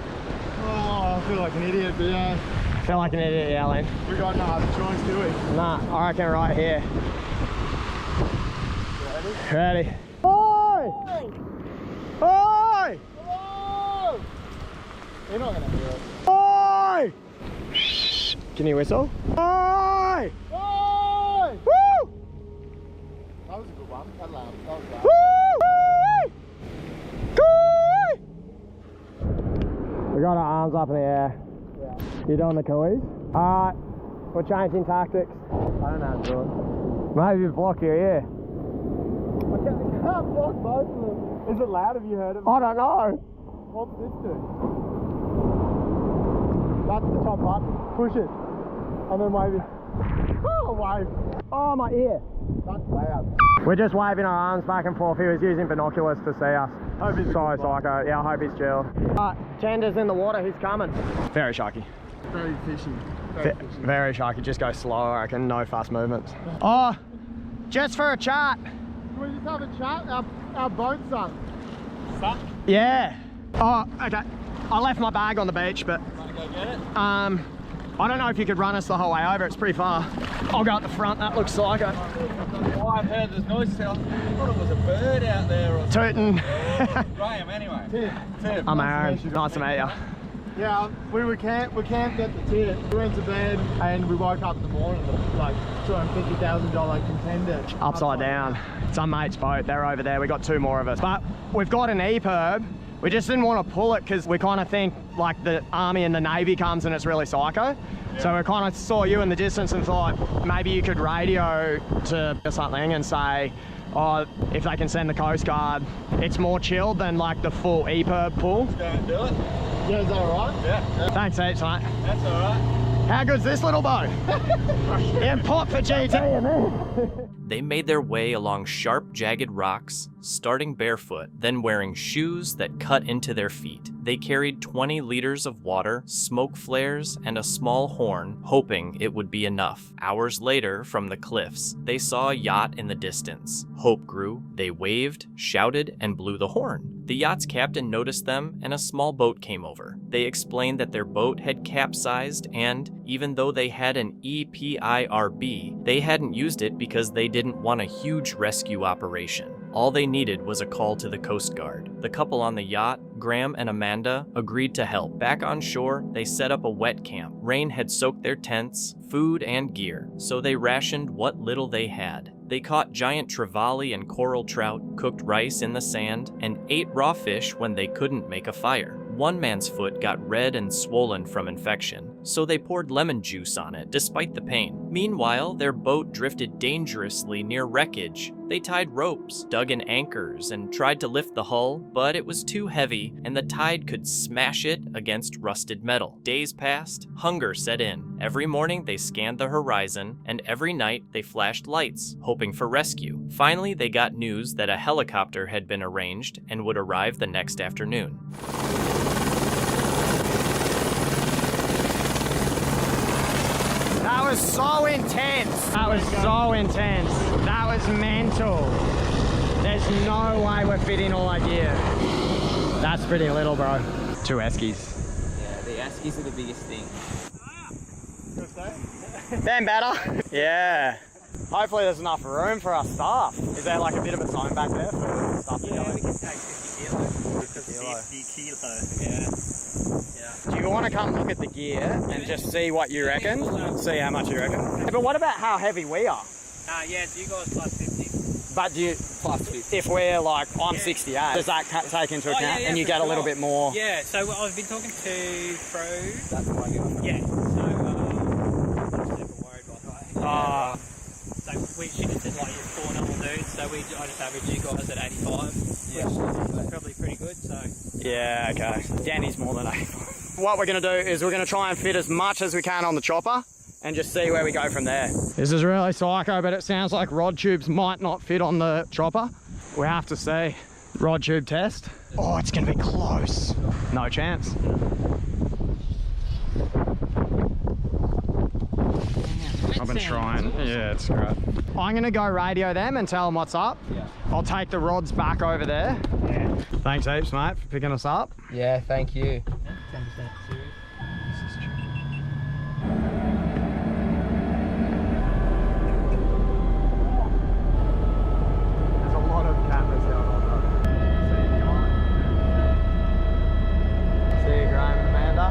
Speaker 1: Oh, I feel like an idiot, but yeah.
Speaker 16: Feel like an idiot yelling.
Speaker 1: We got no other choice, do we?
Speaker 16: Nah, I reckon right here.
Speaker 1: Ready?
Speaker 16: Ready. Oi! Oi!
Speaker 1: Hello! You're not gonna hear us.
Speaker 16: Oi! Can you whistle? Oi!
Speaker 1: Oi!
Speaker 16: Woo!
Speaker 1: That was a good one. That loud. That was loud.
Speaker 16: Woo! We got our arms up in the air.
Speaker 1: Yeah.
Speaker 16: You doing the cooies? Alright, we're changing tactics.
Speaker 1: I don't know how to do it.
Speaker 16: Maybe block your ear.
Speaker 1: I can't block both of them. Is it loud? Have you heard of it?
Speaker 16: I don't know.
Speaker 1: What's this do? That's the top button. Push it. And then wave it. Oh, wave.
Speaker 16: Oh, my ear.
Speaker 1: That's loud.
Speaker 16: We're just waving our arms back and forth. He was using binoculars to see us.
Speaker 1: Hope he's
Speaker 16: so psycho. Yeah, I hope he's chill. Tender's in the water. He's coming. Very sharky.
Speaker 1: Very fishy.
Speaker 16: Very sharky. Just go slow, I reckon. No fast movements. Oh, just for a chat.
Speaker 1: Can we just have a chat? Our boat's sunk. Sunk?
Speaker 16: Yeah. Oh, okay. I left my bag on the beach, but...
Speaker 1: Want to go get it?
Speaker 16: I don't know if you could run us the whole way over. It's pretty far. I'll go at the front. That looks psycho.
Speaker 4: Oh, I've heard there's noise. I thought it was a bird out there or
Speaker 16: Tootin'.
Speaker 4: Graham, anyway.
Speaker 1: Tim.
Speaker 16: I'm Aaron. Nice to meet you.
Speaker 1: Yeah, we camped at the tip. We went to bed and we woke up in the morning with like $250,000 contender.
Speaker 16: Upside down. It's our mate's boat. They're over there. We got two more of us. But we've got an EPIRB. We just didn't want to pull it because we kind of think like the Army and the Navy comes and it's really psycho. Yeah. So we kind of saw you in the distance and thought maybe you could radio to something and say, oh, if they can send the Coast Guard, it's more chilled than like the full EPIRB pull.
Speaker 4: Let's go and do it.
Speaker 1: Yeah, is that alright?
Speaker 4: Yeah.
Speaker 16: Thanks heaps, mate.
Speaker 4: That's alright.
Speaker 16: How good's this little boat? Damn pot for GT in there.
Speaker 3: They made their way along sharp, jagged rocks, starting barefoot, then wearing shoes that cut into their feet. They carried 20 liters of water, smoke flares, and a small horn, hoping it would be enough. Hours later, from the cliffs, they saw a yacht in the distance. Hope grew. They waved, shouted, and blew the horn. The yacht's captain noticed them, and a small boat came over. They explained that their boat had capsized, and even though they had an EPIRB, they hadn't used it because they didn't want a huge rescue operation. All they needed was a call to the Coast Guard. The couple on the yacht, Graham and Amanda, agreed to help. Back on shore, they set up a wet camp. Rain had soaked their tents, food, and gear, so they rationed what little they had. They caught giant trevally and coral trout, cooked rice in the sand, and ate raw fish when they couldn't make a fire. One man's foot got red and swollen from infection, so they poured lemon juice on it despite the pain. Meanwhile, their boat drifted dangerously near wreckage. They tied ropes, dug in anchors, and tried to lift the hull, but it was too heavy and the tide could smash it against rusted metal. Days passed, hunger set in. Every morning they scanned the horizon, and every night they flashed lights, hoping for rescue. Finally, they got news that a helicopter had been arranged and would arrive the next afternoon.
Speaker 16: That was so intense. That was so intense. That was mental. There's no way we're fitting all our gear. That's pretty little, bro. 2 Eskies.
Speaker 4: Yeah, the Eskies are the biggest thing.
Speaker 16: Then better. Yeah. Hopefully there's enough room for our stuff. Is there like a bit of a zone back there for stuff to go in?
Speaker 4: We can take 50 kilos. 50 kilos, yeah.
Speaker 16: Do you want to come look at the gear and just see what you reckon? See how much you reckon? But what about how heavy we are?
Speaker 4: Yeah, you guys plus 50.
Speaker 16: But do you,
Speaker 4: Plus 50.
Speaker 16: if we're like, I'm 68, does that take into account? And you get a little bit more?
Speaker 4: Yeah, so I've been talking to Pro.
Speaker 16: That's why you're
Speaker 4: Yeah, so I'm super worried by the way. So she just said like you're 4 normal dudes, so I just average you guys at 85, which is probably pretty good. So
Speaker 16: yeah, okay. Danny's more than 85. What we're going to do is we're going to try and fit as much as we can on the chopper and just see where we go from there. This is really psycho, but it sounds like rod tubes might not fit on the chopper. We have to see. Rod tube test. Oh, it's going to be close. No chance. I've been trying. Yeah, it's great. I'm going to go radio them and tell them what's up. Yeah. I'll take the rods back over there. Yeah. Thanks heaps, mate, for picking us up.
Speaker 4: yeah, thank you. 10% serious.
Speaker 16: This is true. There's a lot of cameras going on though. See you, Graham and Amanda.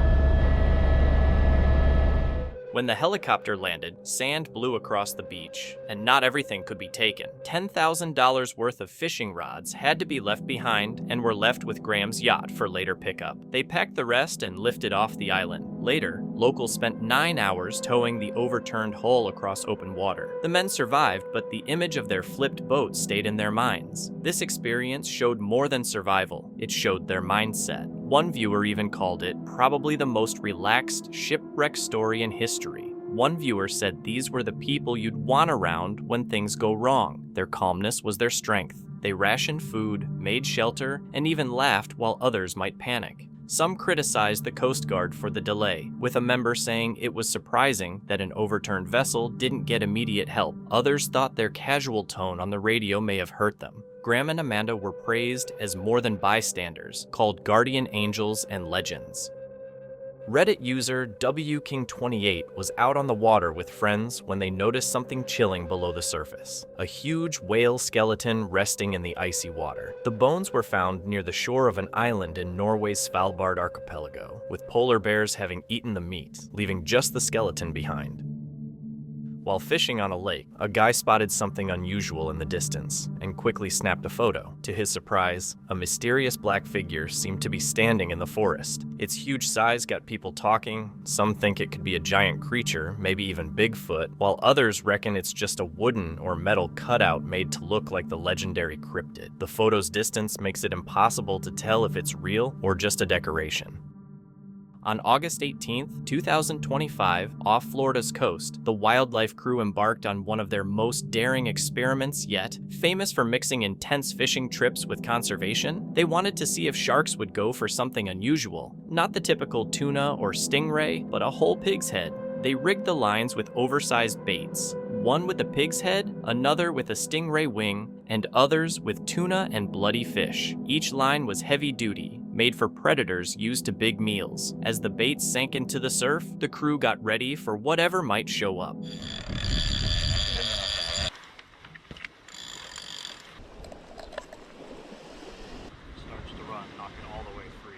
Speaker 3: When the helicopter landed, sand blew across the beach, and not everything could be taken. $10,000 worth of fishing rods had to be left behind and were left with Graham's yacht for later pickup. They packed the rest and lifted off the island. Later, locals spent 9 hours towing the overturned hull across open water. The men survived, but the image of their flipped boat stayed in their minds. This experience showed more than survival. It showed their mindset. One viewer even called it probably the most relaxed shipwreck story in history. One viewer said these were the people you'd want around when things go wrong. Their calmness was their strength. They rationed food, made shelter, and even laughed while others might panic. Some criticized the Coast Guard for the delay, with a member saying it was surprising that an overturned vessel didn't get immediate help. Others thought their casual tone on the radio may have hurt them. Graham and Amanda were praised as more than bystanders, called guardian angels and legends. Reddit user WKing28 was out on the water with friends when they noticed something chilling below the surface. A huge whale skeleton resting in the icy water. The bones were found near the shore of an island in Norway's Svalbard archipelago, with polar bears having eaten the meat, leaving just the skeleton behind. While fishing on a lake, a guy spotted something unusual in the distance and quickly snapped a photo. To his surprise, a mysterious black figure seemed to be standing in the forest. Its huge size got people talking. Some think it could be a giant creature, maybe even Bigfoot, while others reckon it's just a wooden or metal cutout made to look like the legendary cryptid. The photo's distance makes it impossible to tell if it's real or just a decoration. On August 18th, 2025, off Florida's coast, the wildlife crew embarked on one of their most daring experiments yet. Famous for mixing intense fishing trips with conservation, they wanted to see if sharks would go for something unusual. Not the typical tuna or stingray, but a whole pig's head. They rigged the lines with oversized baits, one with a pig's head, another with a stingray wing, and others with tuna and bloody fish. Each line was heavy duty, made for predators used to big meals. As the baits sank into the surf, the crew got ready for whatever might show up.
Speaker 17: Starts to run, knocking all the way free.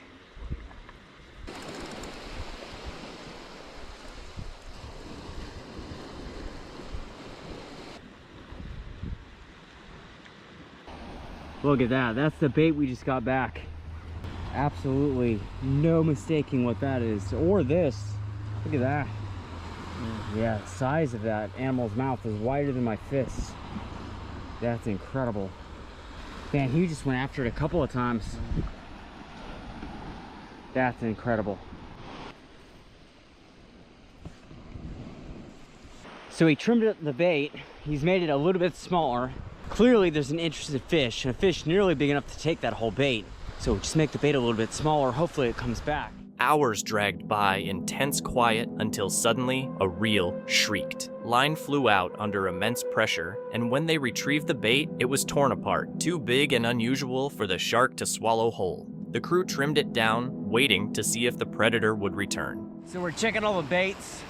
Speaker 2: Look at that. That's the bait we just got back. Absolutely no mistaking what that is. Or this. Look at that. Yeah, the size of that animal's mouth is wider than my fist. That's incredible. Man, he just went after it a couple of times. That's incredible. So he trimmed up the bait. He's made it a little bit smaller. Clearly there's an interested fish, and a fish nearly big enough to take that whole bait. So just make the bait a little bit smaller, hopefully it comes back.
Speaker 3: Hours dragged by in tense quiet until suddenly a reel shrieked. Line flew out under immense pressure, and when they retrieved the bait, it was torn apart, too big and unusual for the shark to swallow whole. The crew trimmed it down, waiting to see if the predator would return.
Speaker 2: So we're checking all the baits,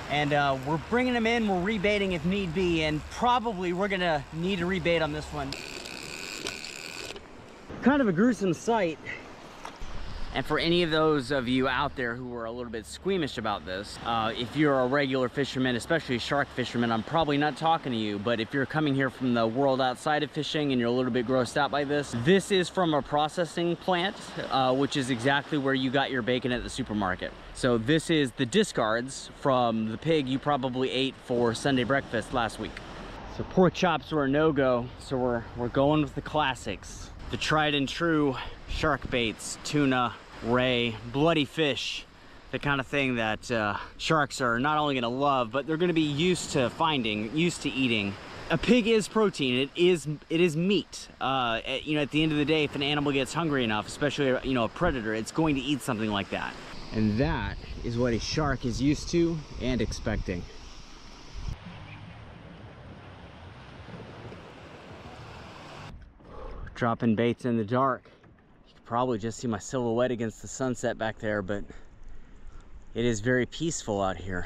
Speaker 2: and we're bringing them in, we're rebaiting if need be, and probably we're gonna need to rebait on this one. Kind of a gruesome sight. And for any of those of you out there who are a little bit squeamish about this, if you're a regular fisherman, especially a shark fisherman, I'm probably not talking to you, but if you're coming here from the world outside of fishing and you're a little bit grossed out by this is from a processing plant, which is exactly where you got your bacon at the supermarket. So this is the discards from the pig you probably ate for Sunday breakfast last week. So pork chops were a no-go, so we're going with the classics. The tried and true shark baits, tuna, ray, bloody fish, the kind of thing that sharks are not only gonna love, but they're gonna be used to finding, used to eating. A pig is protein, it is meat. You know, at the end of the day, if an animal gets hungry enough, especially, you know, a predator, it's going to eat something like that. And that is what a shark is used to and expecting. Dropping baits in the dark. You can probably just see my silhouette against the sunset back there, but it is very peaceful out here.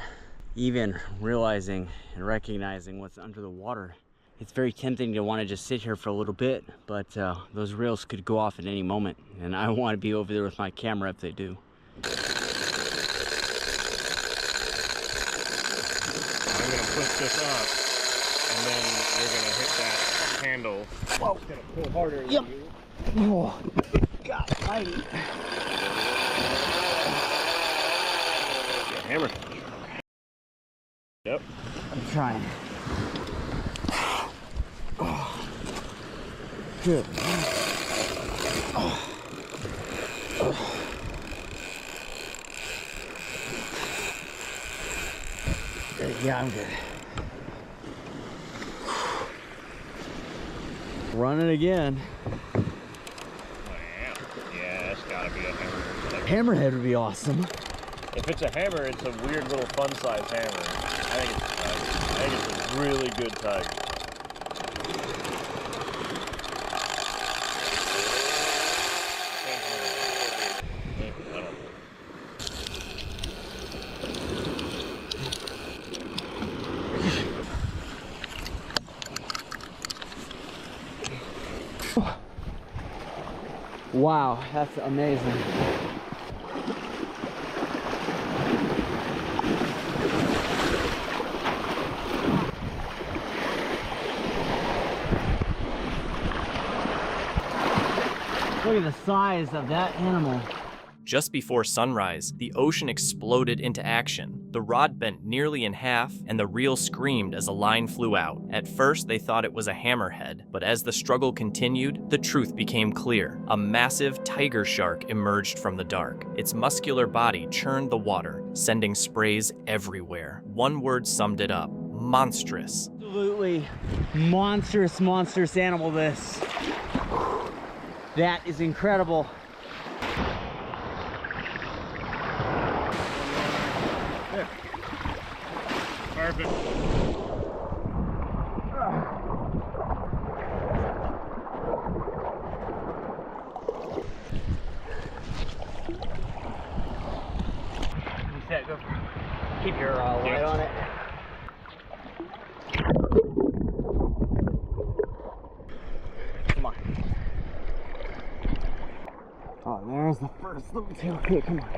Speaker 2: Even realizing and recognizing what's under the water, it's very tempting to want to just sit here for a little bit, but those reels could go off at any moment, and I want to be over there with my camera if they do.
Speaker 17: I'm gonna push this up, and then you're gonna hit that handle.
Speaker 2: Whoa.
Speaker 17: It's gonna pull harder.
Speaker 2: Yep. Oh, God mighty.
Speaker 17: Hammer. Yep.
Speaker 2: I'm trying. Oh. Good. Oh. Oh. Yeah, I'm good. Running again.
Speaker 17: Oh, yeah, that's gotta be a hammerhead.
Speaker 2: Hammerhead would be awesome.
Speaker 17: If it's a hammer, it's a weird little fun-sized hammer. I think it's a really good tiger.
Speaker 2: Wow, that's amazing. Look at the size of that animal.
Speaker 3: Just before sunrise, the ocean exploded into action. The rod bent nearly in half, and the reel screamed as a line flew out. At first, they thought it was a hammerhead, but as the struggle continued, the truth became clear. A massive tiger shark emerged from the dark. Its muscular body churned the water, sending sprays everywhere. One word summed it up: monstrous.
Speaker 2: Absolutely monstrous animal, this. That is incredible.
Speaker 9: Perfect.
Speaker 2: Set, go. Keep your light on it. Come on. Oh, there's the first little tail. Okay, come on.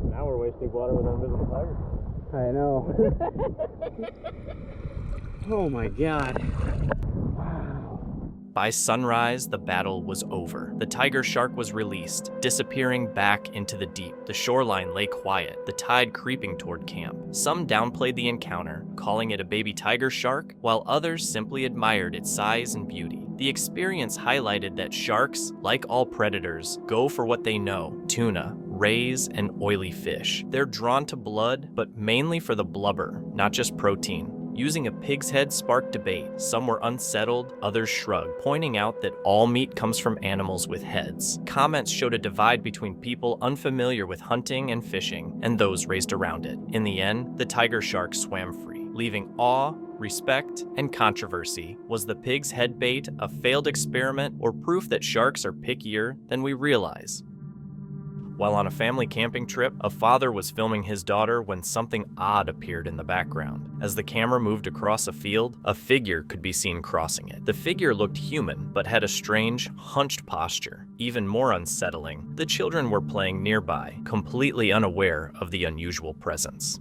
Speaker 17: Now we're wasting water with an invisible tiger.
Speaker 2: I know. Oh my God.
Speaker 3: By sunrise, the battle was over. The tiger shark was released, disappearing back into the deep. The shoreline lay quiet, the tide creeping toward camp. Some downplayed the encounter, calling it a baby tiger shark, while others simply admired its size and beauty. The experience highlighted that sharks, like all predators, go for what they know: tuna, rays, and oily fish. They're drawn to blood, but mainly for the blubber, not just protein. Using a pig's head sparked debate. Some were unsettled, others shrugged, pointing out that all meat comes from animals with heads. Comments showed a divide between people unfamiliar with hunting and fishing and those raised around it. In the end, the tiger shark swam free, leaving awe, respect, and controversy. Was the pig's head bait a failed experiment or proof that sharks are pickier than we realize? While on a family camping trip, a father was filming his daughter when something odd appeared in the background. As the camera moved across a field, a figure could be seen crossing it. The figure looked human, but had a strange, hunched posture. Even more unsettling, the children were playing nearby, completely unaware of the unusual presence.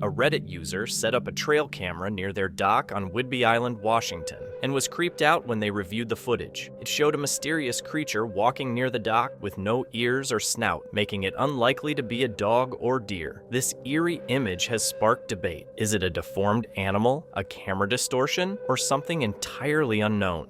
Speaker 3: A Reddit user set up a trail camera near their dock on Whidbey Island, Washington, and was creeped out when they reviewed the footage. It showed a mysterious creature walking near the dock with no ears or snout, making it unlikely to be a dog or deer. This eerie image has sparked debate. Is it a deformed animal, a camera distortion, or something entirely unknown?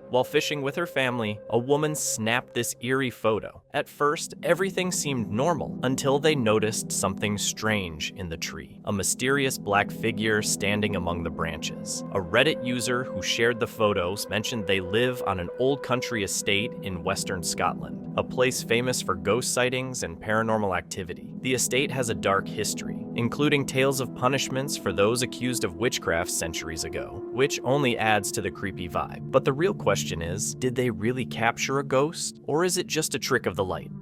Speaker 3: While fishing with her family, a woman snapped this eerie photo. At first, everything seemed normal until they noticed something strange in the tree. A mysterious black figure standing among the branches. A Reddit user who shared the photos mentioned they live on an old country estate in western Scotland, a place famous for ghost sightings and paranormal activity. The estate has a dark history, including tales of punishments for those accused of witchcraft centuries ago, which only adds to the creepy vibe. But the real question is, did they really capture a ghost, or is it just a trick of the light?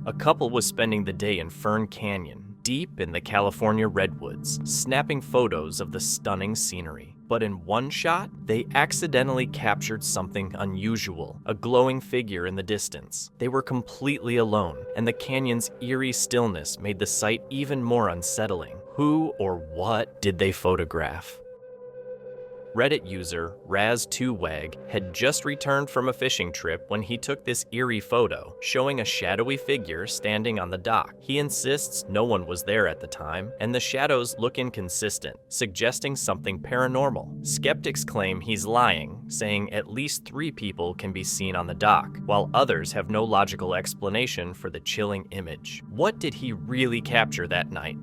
Speaker 3: A couple was spending the day in Fern Canyon, deep in the California redwoods, snapping photos of the stunning scenery. But in one shot, they accidentally captured something unusual, a glowing figure in the distance. They were completely alone, and the canyon's eerie stillness made the sight even more unsettling. Who or what did they photograph? Reddit user Raz2Wag had just returned from a fishing trip when he took this eerie photo, showing a shadowy figure standing on the dock. He insists no one was there at the time, and the shadows look inconsistent, suggesting something paranormal. Skeptics claim he's lying, saying at least 3 people can be seen on the dock, while others have no logical explanation for the chilling image. What did he really capture that night?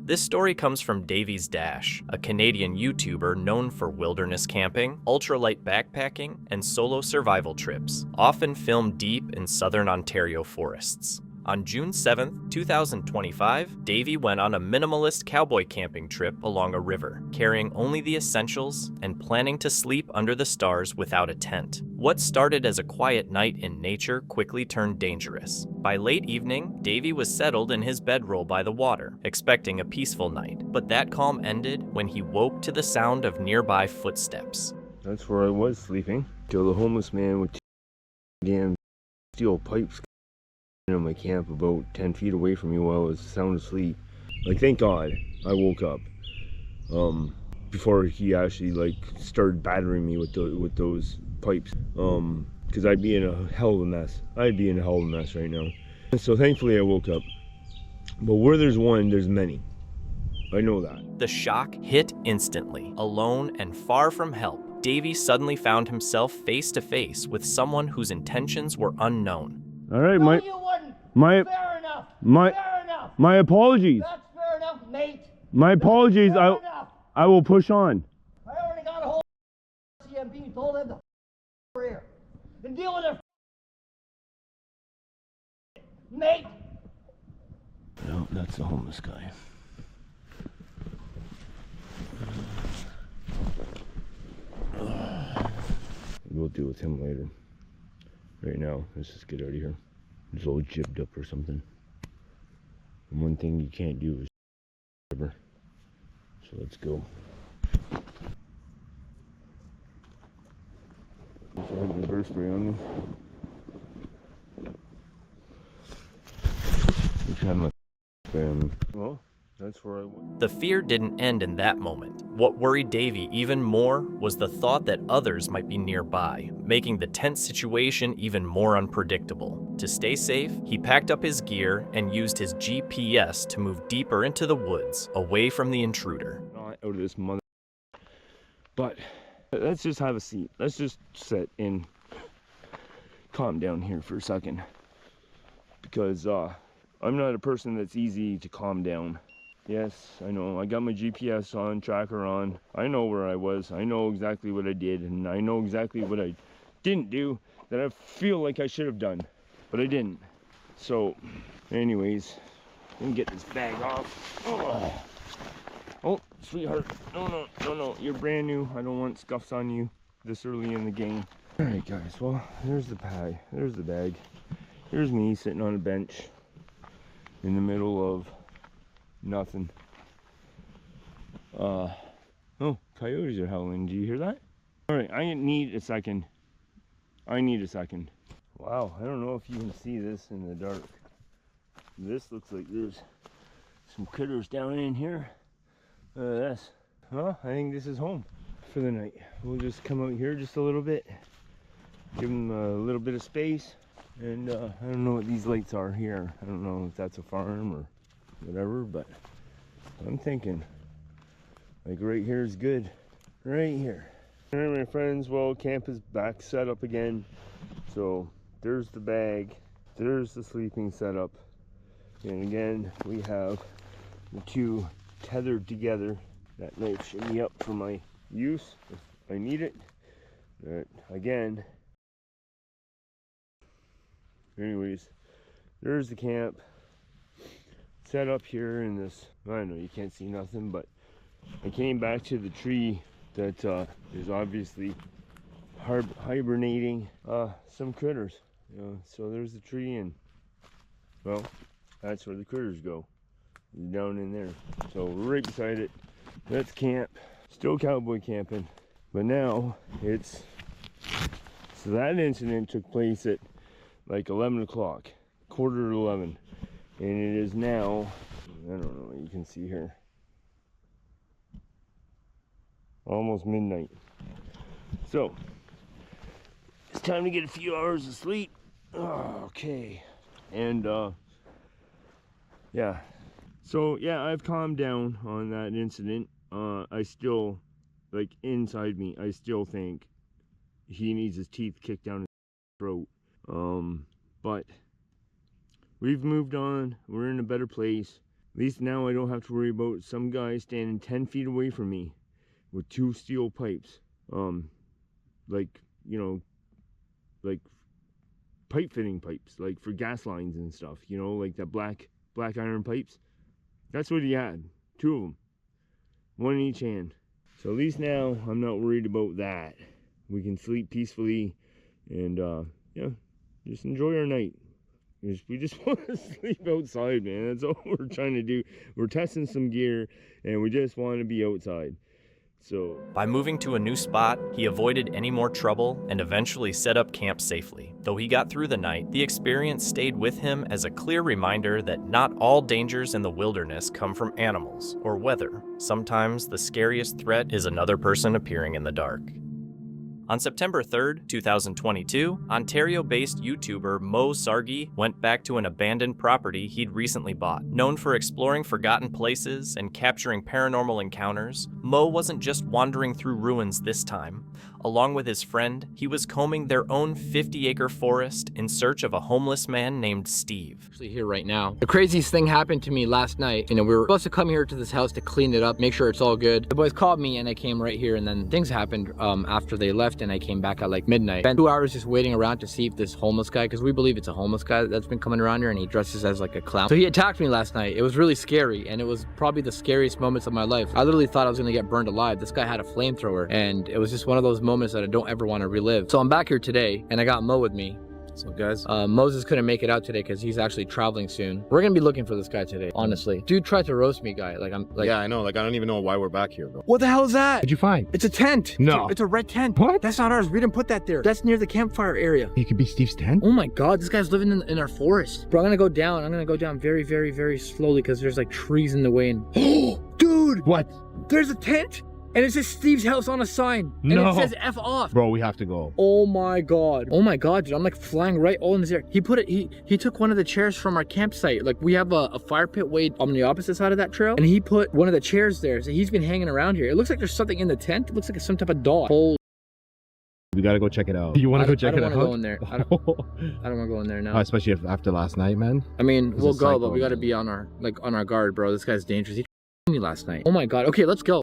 Speaker 3: This story comes from Davies Dash, a Canadian YouTuber known for wilderness camping, ultralight backpacking, and solo survival trips, often filmed deep in southern Ontario forests. On June 7, 2025, Davey went on a minimalist cowboy camping trip along a river, carrying only the essentials and planning to sleep under the stars without a tent. What started as a quiet night in nature quickly turned dangerous. By late evening, Davey was settled in his bedroll by the water, expecting a peaceful night. But that calm ended when he woke to the sound of nearby footsteps.
Speaker 18: That's where I was sleeping, till the homeless man with damn steel pipes in my camp about 10 feet away from me while I was sound asleep. Like, thank God I woke up before he actually like started battering me with those pipes. Because I'd be in a hell of a mess. I'd be in a hell of a mess right now. And so thankfully I woke up. But where there's one, there's many. I know that.
Speaker 3: The shock hit instantly. Alone and far from help, Davey suddenly found himself face to face with someone whose intentions were unknown.
Speaker 18: All right,
Speaker 15: No, you wouldn't. Fair enough. Fair enough.
Speaker 18: My apologies.
Speaker 15: That's fair enough, mate.
Speaker 18: My apologies.
Speaker 15: Fair enough.
Speaker 18: I will push on.
Speaker 15: I already got a hold of CMP and told them to over here and deal with their mate.
Speaker 18: No, that's the homeless guy. We'll deal with him later. Right now, let's just get out of here. He's all jibbed up or something. And one thing you can't do is ever. So let's go. I have the burst spray on me. Well, that's where I went.
Speaker 3: The fear didn't end in that moment. What worried Davey even more was the thought that others might be nearby, making the tense situation even more unpredictable. To stay safe, he packed up his gear and used his GPS to move deeper into the woods, away from the intruder.
Speaker 18: Not out of this mother. But let's just have a seat. Let's just sit and calm down here for a second. Because I'm not a person that's easy to calm down. Yes, I know. I got my GPS on, tracker on. I know where I was. I know exactly what I did, and I know exactly what I didn't do that I feel like I should have done, but I didn't. So, anyways, let me get this bag off. Oh, sweetheart. No. You're brand new. I don't want scuffs on you this early in the game. All right, guys. Well, there's the bag. There's the bag. Here's me sitting on a bench in the middle of nothing. Oh, coyotes are howling. Do you hear that? All right, I need a second. Wow, I don't know if you can see this in the dark. This looks like there's some critters down in here. This. Well, I think this is home for the night. We'll just come out here just a little bit, give them a little bit of space. And I don't know what these lights are here. I don't know if that's a farm or whatever, but I'm thinking like right here is good. Right here. All right, my friends, well, camp is back set up again. So there's the bag, there's the sleeping setup, and again we have the two tethered together. That knife should be up for my use if I need it. But again, anyways, there's the camp set up here in this. I know you can't see nothing, but I came back to the tree that is obviously hibernating some critters. You know, so there's the tree, and well, that's where the critters go, down in there. So we're right beside it. That's camp. Still cowboy camping, but now it's, so that incident took place at like 11 o'clock, quarter to 11, and it is now, I don't know what you can see here, almost midnight. So it's time to get a few hours of sleep. Okay. And yeah, so yeah, I've calmed down on that incident. I still, like, inside me, I still think he needs his teeth kicked down his throat. But we've moved on. We're in a better place. At least now I don't have to worry about some guy standing 10 feet away from me with two steel pipes. Like, you know, like pipe fitting pipes, like for gas lines and stuff, you know, like the black iron pipes. That's what he had, two of them, one in each hand. So at least now I'm not worried about that. We can sleep peacefully and yeah, just enjoy our night. We just want to sleep outside, man. That's all we're trying to do. We're testing some gear and we just want to be outside. So
Speaker 3: by moving to a new spot, he avoided any more trouble and eventually set up camp safely. Though he got through the night, the experience stayed with him as a clear reminder that not all dangers in the wilderness come from animals or weather. Sometimes the scariest threat is another person appearing in the dark. On September 3rd, 2022, Ontario-based YouTuber Mo Sargi went back to an abandoned property he'd recently bought. Known for exploring forgotten places and capturing paranormal encounters, Mo wasn't just wandering through ruins this time. Along with his friend, he was combing their own 50-acre forest in search of a homeless man named Steve.
Speaker 19: Actually here right now. The craziest thing happened to me last night. You know, we were supposed to come here to this house to clean it up, make sure it's all good. The boys called me and I came right here, and then things happened after they left, and I came back at like midnight. Spent 2 hours just waiting around to see if this homeless guy, because we believe it's a homeless guy that's been coming around here, and he dresses as like a clown. So he attacked me last night. It was really scary, and it was probably the scariest moments of my life. I literally thought I was gonna get burned alive. This guy had a flamethrower, and it was just one of those moments that I don't ever want to relive. So I'm back here today, and I got Mo with me. So guys, Moses couldn't make it out today because he's actually traveling soon. We're gonna be looking for this guy today, honestly. Dude tried to roast me, guy. Like, I'm like,
Speaker 14: yeah, I know. Like, I don't even know why we're back here, bro.
Speaker 19: what the hell is that?
Speaker 15: What'd you find?
Speaker 19: It's a tent.
Speaker 15: No.
Speaker 19: It's a red tent.
Speaker 15: What?
Speaker 19: That's not ours. We didn't put that there. That's near the campfire area.
Speaker 15: It could be Steve's tent?
Speaker 19: Oh my God, this guy's living in our forest. Bro, I'm gonna go down. I'm gonna go down very, very, very slowly because there's like trees in the way. And dude,
Speaker 15: what?
Speaker 19: There's a tent. And it says Steve's house on a sign. And
Speaker 15: No.
Speaker 19: it says F off.
Speaker 15: Bro, we have to go.
Speaker 19: Oh my God. Oh my God, dude. I'm like flying right all in his air. He put it, he took one of the chairs from our campsite. Like, we have a fire pit way on the opposite side of that trail. And he put one of the chairs there. So he's been hanging around here. It looks like there's something in the tent. It looks like some type of dog.
Speaker 15: We gotta go check it out. You wanna go check it out?
Speaker 19: I don't wanna go in there. I don't wanna go in there now.
Speaker 15: Especially after last night, man.
Speaker 19: I mean, we'll go, but we gotta be on our guard, bro. This guy's dangerous. He me last night. Oh my God. Okay, let's go.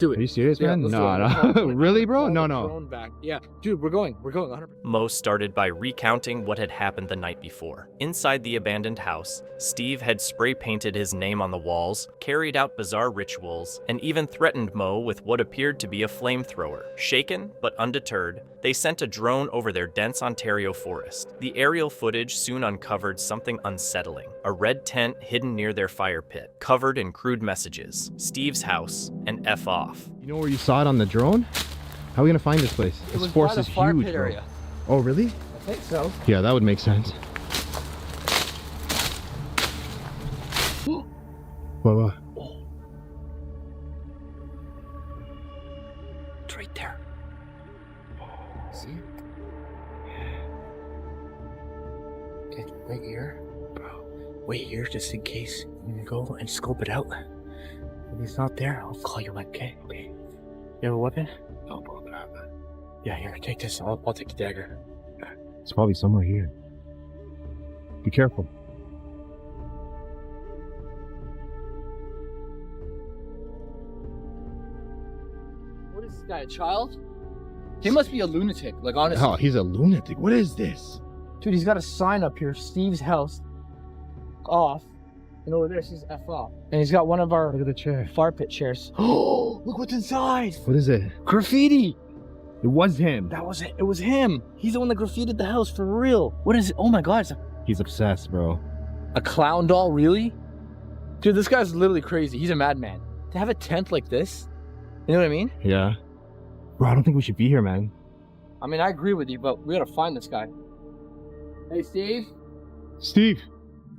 Speaker 19: Do it.
Speaker 15: Are you serious, man?
Speaker 19: Yeah,
Speaker 15: no. Really, bro? No.
Speaker 19: Back. Yeah, dude, we're going 100%.
Speaker 3: Mo started by recounting what had happened the night before. Inside the abandoned house, Steve had spray painted his name on the walls, carried out bizarre rituals, and even threatened Mo with what appeared to be a flamethrower. Shaken but undeterred, they sent a drone over their dense Ontario forest. The aerial footage soon uncovered something unsettling: a red tent hidden near their fire pit, covered in crude messages, Steve's house, and F off.
Speaker 15: You know where you saw it on the drone? How are we gonna find this place? This forest is huge, bro.
Speaker 19: Area.
Speaker 15: Oh, really?
Speaker 19: I think so.
Speaker 15: Yeah, that would make sense. What?
Speaker 19: It's right there. See? Okay, wait here. Bro, wait here just in case. I'm gonna go and scope it out. If he's not there, I'll call you back, okay? Okay. You have a weapon?
Speaker 15: No, bro, I have that.
Speaker 19: Yeah, here, take this. I'll take the dagger.
Speaker 15: It's probably somewhere here. Be careful.
Speaker 19: What is this guy, a child? He must be a lunatic, like, honestly.
Speaker 15: Oh, he's a lunatic. What is this?
Speaker 19: Dude, he's got a sign up here, Steve's house, off. And over there says F off. And he's got one of our
Speaker 15: Look at the chair.
Speaker 19: fire pit chairs. Oh, look what's inside.
Speaker 15: What is it?
Speaker 19: Graffiti.
Speaker 15: It was him.
Speaker 19: That was it. It was him. He's the one that graffitied the house for real. What is it? Oh my God.
Speaker 15: He's obsessed, bro.
Speaker 19: A clown doll, really? Dude, this guy's literally crazy. He's a madman. To have a tent like this, you know what I mean?
Speaker 15: Yeah. Bro, I don't think we should be here, man.
Speaker 19: I mean, I agree with you, but we gotta find this guy. Hey, Steve?
Speaker 15: Steve!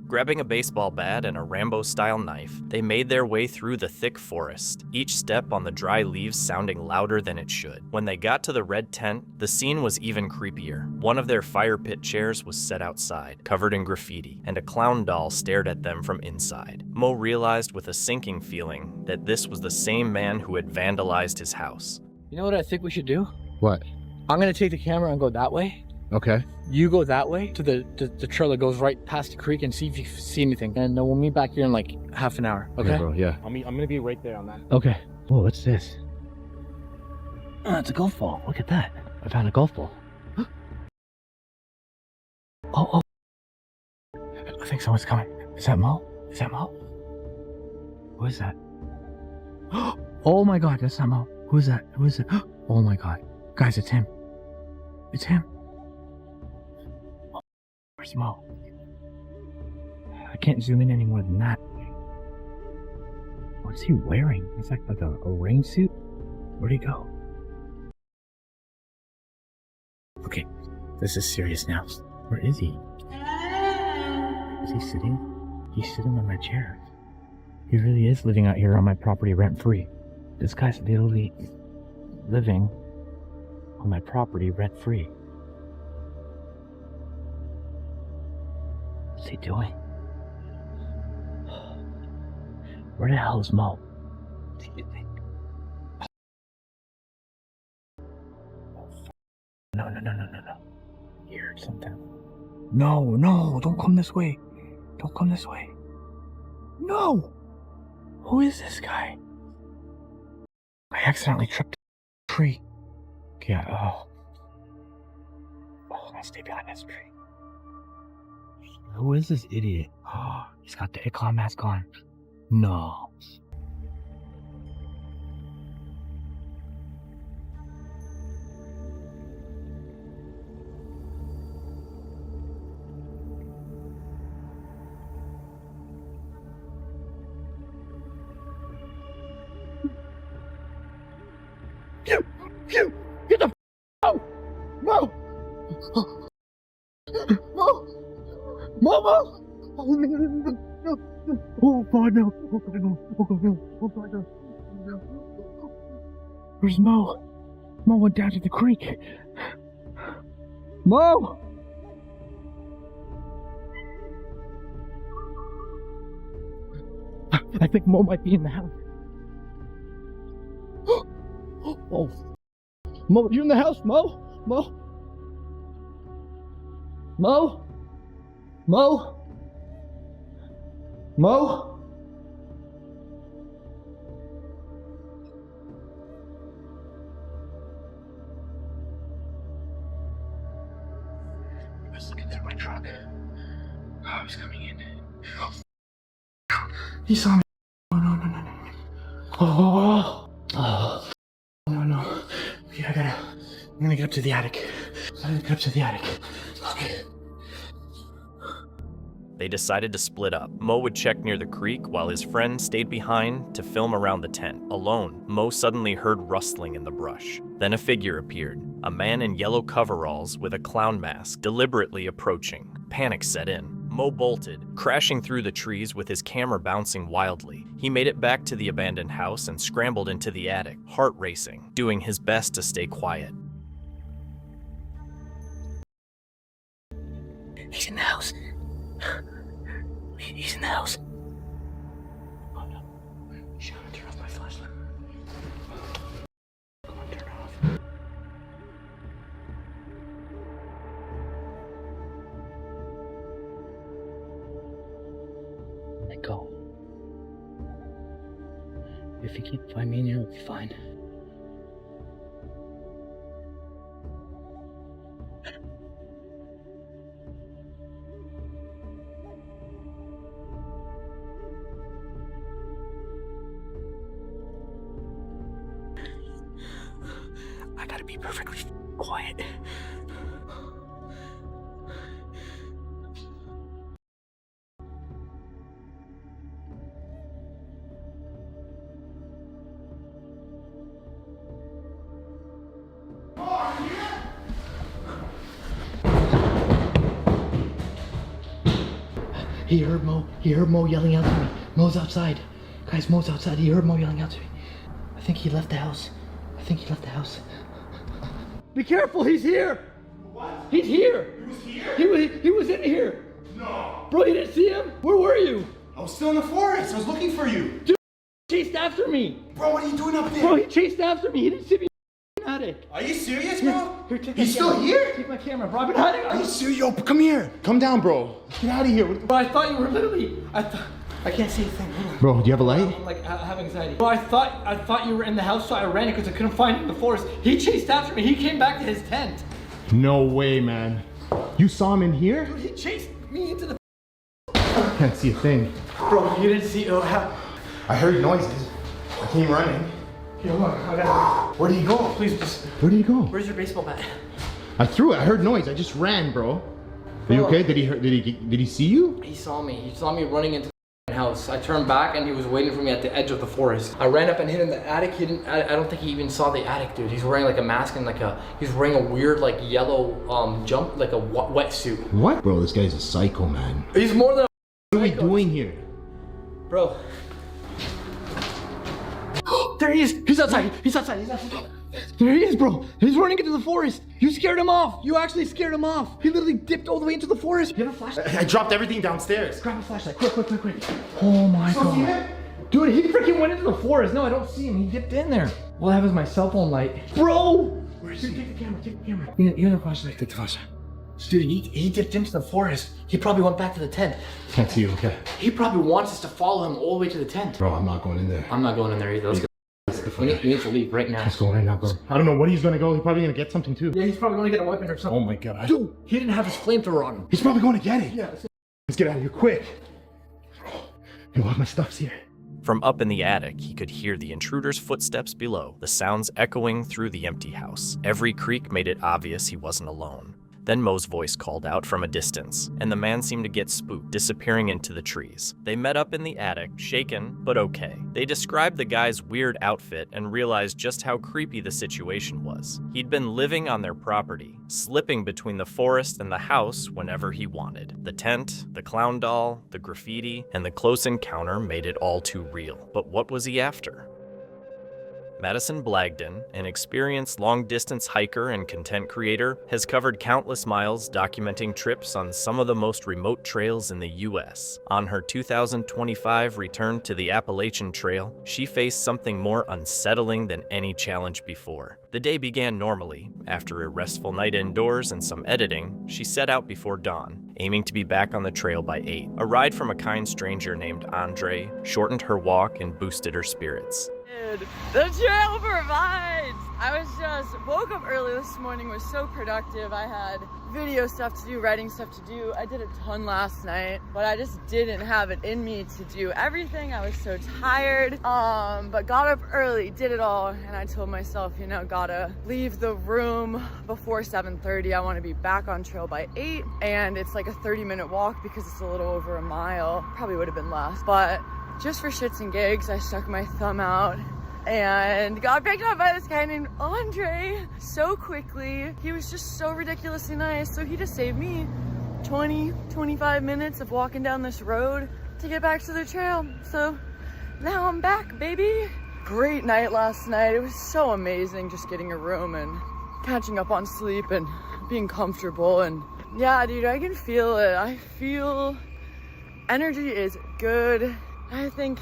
Speaker 3: Grabbing a baseball bat and a Rambo-style knife, they made their way through the thick forest, each step on the dry leaves sounding louder than it should. When they got to the red tent, the scene was even creepier. One of their fire pit chairs was set outside, covered in graffiti, and a clown doll stared at them from inside. Mo realized with a sinking feeling that this was the same man who had vandalized his house.
Speaker 19: You know what I think we should do?
Speaker 15: What?
Speaker 19: I'm gonna take the camera and go that way.
Speaker 15: Okay.
Speaker 19: You go that way to the trail that goes right past the creek and see if you see anything. And we'll meet back here in like half an hour, okay?
Speaker 15: Bro, yeah.
Speaker 17: I'm gonna be right there on that.
Speaker 15: Okay. Whoa, what's this?
Speaker 19: Oh, it's a golf ball. Look at that.
Speaker 15: I found a golf ball.
Speaker 19: Oh. I think someone's coming. Is that Mo? Is that Mo? Who is that? Oh my God, that's not Mo. Who is that? Who is it? Oh my God. Guys, it's him. It's him. Where's Mo? I can't zoom in any more than that. What's he wearing? It's like a rain suit?
Speaker 15: Where'd he go? Okay, this is serious now. Where is he? Is he sitting? He's sitting on my chair. He really is living out here on my property rent-free. This guy's literally living on my property rent-free. What's he doing? Where the hell is Mo? No. He heard something. No, don't come this way. Don't come this way. No! Who is this guy? I accidentally tripped a tree. Yeah, oh, I'm gonna stay behind this tree. Who is this idiot? Oh, he's got the Icon mask on. No. Get the out! Mo! Mo! Oh God, no! Oh God, no! Oh God, no! Oh God, no! Where's Mo? Mo went down to the creek. Mo! I think Mo might be in the house. Oh, Mo, you in the house, Mo? Mo? Mo? Mo? Mo? He was looking through my truck. Oh, he's coming in. He saw me. Oh, no. Oh. No. Yeah, I'm gonna get up to the attic. Okay.
Speaker 3: They decided to split up. Mo would check near the creek while his friend stayed behind to film around the tent. Alone, Mo suddenly heard rustling in the brush. Then a figure appeared, a man in yellow coveralls with a clown mask, deliberately approaching. Panic set in. Mo bolted, crashing through the trees with his camera bouncing wildly. He made it back to the abandoned house and scrambled into the attic, heart racing, doing his best to stay quiet.
Speaker 15: He's in the house. He's in the house. Oh no. Shit, I'm gonna turn off my flashlight. Come on, turn it off. Let go. If you can't find me in here, it'll be fine. I gotta be perfectly quiet. He heard Mo yelling out to me. Mo's outside. Guys, Mo's outside. He heard Mo yelling out to me. I think he left the house. Be careful, he's here! What? He's here! He was here? He was in here! No! Bro, you didn't see him? Where were you?
Speaker 20: I was still in the forest. I was looking for you.
Speaker 15: Dude, he chased after me.
Speaker 20: Bro, what are you doing up there?
Speaker 15: Bro, he chased after me. He didn't see me in the attic.
Speaker 20: Are you serious, bro?
Speaker 15: Here, take
Speaker 20: He's
Speaker 15: my camera.
Speaker 20: still here?
Speaker 15: Take my camera, bro. I've been hiding.
Speaker 20: Are you serious? Yo, come here. Come down, bro. Let's get out of here.
Speaker 15: Bro, I thought you were literally... I can't see a thing.
Speaker 20: Bro, do you have a light?
Speaker 15: I'm like, I have anxiety. Bro, I thought you were in the house, so I ran it because I couldn't find you in the forest. He chased after me. He came back to his tent.
Speaker 20: No way, man. You saw him in here?
Speaker 15: Dude, he chased me into the...
Speaker 20: I can't see a thing.
Speaker 15: Bro, you didn't see...
Speaker 20: I heard noises. I came running.
Speaker 15: Yo, look, I gotta...
Speaker 20: Where did he go?
Speaker 15: Please, just...
Speaker 20: Where did he go?
Speaker 15: Where's your baseball bat?
Speaker 20: I threw it. I heard noise. I just ran, bro. Are you okay? Did he see you?
Speaker 15: He saw me. He saw me running into
Speaker 19: house. I turned back and he was waiting for me at the edge of the forest. I ran up and hid in the attic. He didn't, I don't think he even saw the attic, dude. He's wearing like a mask and he's wearing a weird like yellow like a wetsuit.
Speaker 20: What? Bro, this guy's a psycho, man.
Speaker 19: He's more than a
Speaker 20: What are we doing here?
Speaker 19: Bro. There he is. He's outside. He's outside. He's outside.
Speaker 20: There he is, bro. He's running into the forest. You scared him off. You actually scared him off. He literally dipped all the way into the forest. You have a flashlight? I dropped everything downstairs. Grab a flashlight. Quick. Oh my god.
Speaker 19: Dude, he freaking went into the forest. No, I don't see him. He dipped in there. All I have is my cell phone light. Bro!
Speaker 20: Where is he? Take the camera.
Speaker 19: You have a flashlight. Take the flashlight. Dude, he dipped into the forest. He probably went back to the tent.
Speaker 20: Can't see you, okay?
Speaker 19: He probably wants us to follow him all the way to the tent.
Speaker 20: Bro, I'm not going in there.
Speaker 19: I'm not going in there either. Let's go. We need to leave right now.
Speaker 20: Let's go right now, bro. I don't know what he's gonna go. He's probably gonna get something too.
Speaker 19: Yeah, he's probably gonna get a weapon or something.
Speaker 20: Oh my god.
Speaker 19: Dude, he didn't have his flamethrower on him.
Speaker 20: He's probably gonna get it.
Speaker 19: Yeah.
Speaker 20: Let's get out of here quick. You know, all my stuff's here.
Speaker 3: From up in the attic, he could hear the intruder's footsteps below, the sounds echoing through the empty house. Every creak made it obvious he wasn't alone. Then Mo's voice called out from a distance, and the man seemed to get spooked, disappearing into the trees. They met up in the attic, shaken, but okay. They described the guy's weird outfit and realized just how creepy the situation was. He'd been living on their property, slipping between the forest and the house whenever he wanted. The tent, the clown doll, the graffiti, and the close encounter made it all too real. But what was he after? Madison Blagden, an experienced long-distance hiker and content creator, has covered countless miles documenting trips on some of the most remote trails in the U.S. On her 2025 return to the Appalachian Trail, she faced something more unsettling than any challenge before. The day began normally. After a restful night indoors and some editing, she set out before dawn, aiming to be back on the trail by 8. A ride from a kind stranger named Andre shortened her walk and boosted her spirits.
Speaker 7: The trail provides! I woke up early this morning, was so productive. I had video stuff to do, writing stuff to do. I did a ton last night, but I just didn't have it in me to do everything. I was so tired, but got up early, did it all, and I told myself, you know, gotta leave the room before 7:30. I want to be back on trail by 8, and it's like a 30-minute walk because it's a little over a mile. Probably would have been less, but just for shits and gigs, I stuck my thumb out and got picked up by this guy named Andre so quickly. He was just so ridiculously nice. So he just saved me 20-25 minutes of walking down this road to get back to the trail. So now I'm back, baby. Great night last night. It was so amazing just getting a room and catching up on sleep and being comfortable. And yeah, dude, I can feel it. I feel energy is good. I think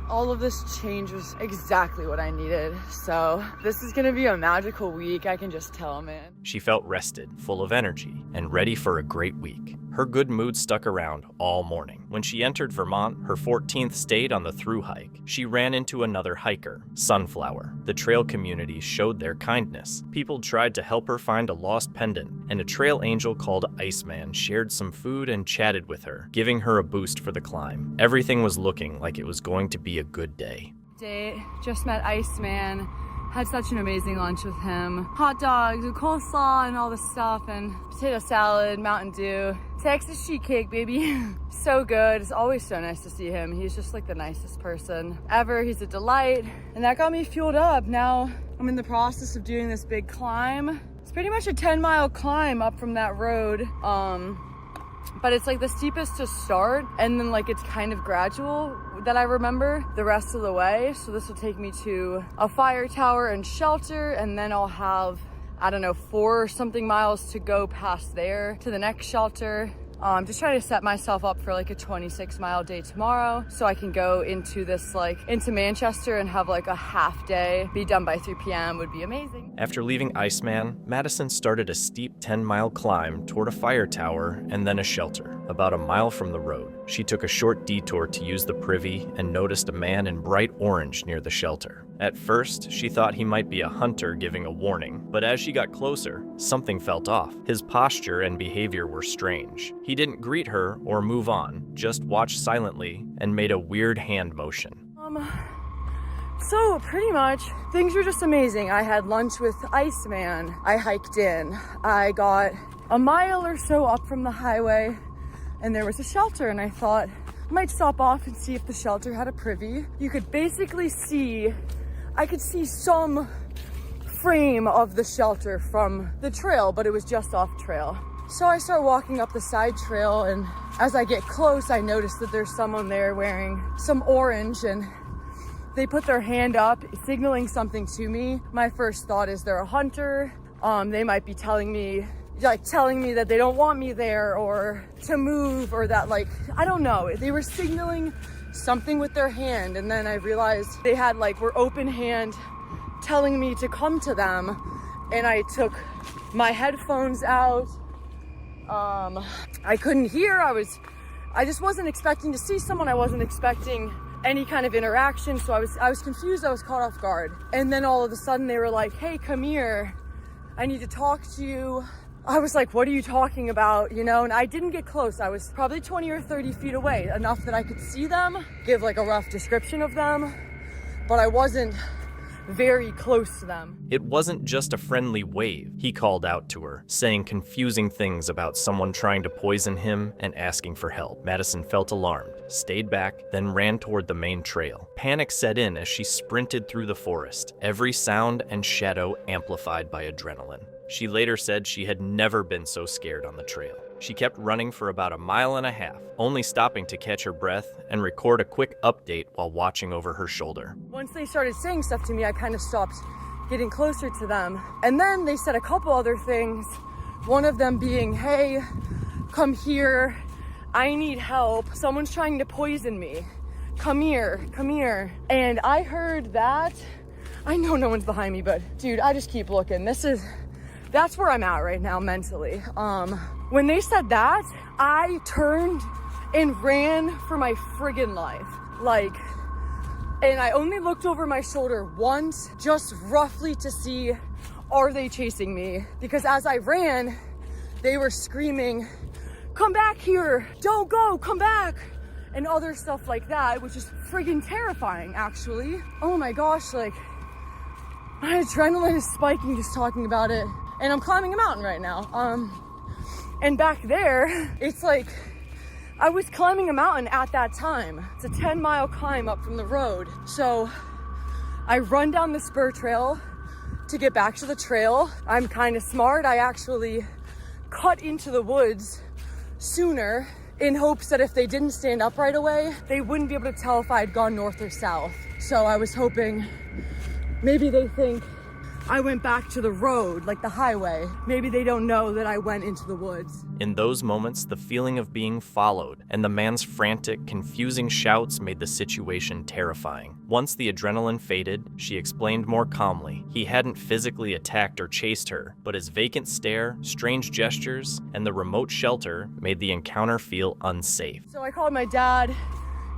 Speaker 7: all of this change was exactly what I needed. So this is gonna be a magical week. I can just tell, man.
Speaker 3: She felt rested, full of energy, and ready for a great week. Her good mood stuck around all morning. When she entered Vermont, her 14th state on the thru hike, she ran into another hiker, Sunflower. The trail community showed their kindness. People tried to help her find a lost pendant, and a trail angel called Iceman shared some food and chatted with her, giving her a boost for the climb. Everything was looking like it was going to be a good day.
Speaker 7: Just met Iceman. Had such an amazing lunch with him. Hot dogs and coleslaw and all this stuff, and potato salad, Mountain Dew. Texas sheet cake, baby. So good. It's always so nice to see him. He's just like the nicest person ever. He's a delight. And that got me fueled up. Now I'm in the process of doing this big climb. It's pretty much a 10-mile climb up from that road. But it's like the steepest to start, and then like it's kind of gradual that I remember the rest of the way. So this will take me to a fire tower and shelter, and then I'll have, I don't know, 4 something miles to go past there to the next shelter. Just trying to set myself up for like a 26-mile day tomorrow, so I can go into this into Manchester and have like a half day, be done by 3 p.m. would be amazing.
Speaker 3: After leaving Iceman, Madison started a steep 10-mile climb toward a fire tower and then a shelter, about a mile from the road. She took a short detour to use the privy and noticed a man in bright orange near the shelter. At first, she thought he might be a hunter giving a warning, but as she got closer, something felt off. His posture and behavior were strange. He didn't greet her or move on, just watched silently and made a weird hand motion.
Speaker 7: So pretty much, things were just amazing. I had lunch with Iceman. I hiked in. I got a mile or so up from the highway, and there was a shelter, and I thought, Might stop off and see if the shelter had a privy. You could basically see, I could see some frame of the shelter from the trail, but it was just off trail. So I start walking up the side trail, and as I get close, I notice that there's someone there wearing some orange, and they put their hand up, signaling something to me. My first thought is they're a hunter. They might be telling me that they don't want me there or to move, or that, like, I don't know. They were signaling something with their hand, and then I realized they had, like, were open hand telling me to come to them, and I took my headphones out. I couldn't hear. I just wasn't expecting to see someone. I wasn't expecting any kind of interaction, so I was confused. I was caught off guard. And then all of a sudden they were like, hey, come here, I need to talk to you. I was like, what are you talking about? You know, and I didn't get close. I was probably 20 or 30 feet away, enough that I could see them, give like a rough description of them, but I wasn't very close to them.
Speaker 3: It wasn't just a friendly wave. He called out to her, saying confusing things about someone trying to poison him and asking for help. Madison felt alarmed, stayed back, then ran toward the main trail. Panic set in as she sprinted through the forest, every sound and shadow amplified by adrenaline. She later said she had never been so scared on the trail. She kept running for about 1.5 miles, only stopping to catch her breath and record a quick update while watching over her shoulder.
Speaker 7: Once they started saying stuff to me, I kind of stopped getting closer to them. And then they said a couple other things, one of them being, hey, come here, I need help. Someone's trying to poison me. Come here, come here. And I heard that. I know no one's behind me, but dude, I just keep looking. That's where I'm at right now mentally. When they said that, I turned and ran for my friggin' life. And I only looked over my shoulder once, just roughly to see, are they chasing me? Because as I ran, they were screaming, come back here, don't go, come back, and other stuff like that, which is friggin' terrifying, actually. Oh my gosh, like, my adrenaline is spiking just talking about it. And I'm climbing a mountain right now. And back there, it's like, I was climbing a mountain at that time. It's a 10-mile climb up from the road. So I run down the spur trail to get back to the trail. I'm kind of smart. I actually cut into the woods sooner in hopes that if they didn't stand up right away, they wouldn't be able to tell if I had gone north or south. So I was hoping maybe they think I went back to the road, like the highway. Maybe they don't know that I went into the woods.
Speaker 3: In those moments, the feeling of being followed and the man's frantic, confusing shouts made the situation terrifying. Once the adrenaline faded, she explained more calmly. He hadn't physically attacked or chased her, but his vacant stare, strange gestures, and the remote shelter made the encounter feel unsafe.
Speaker 7: So I called my dad,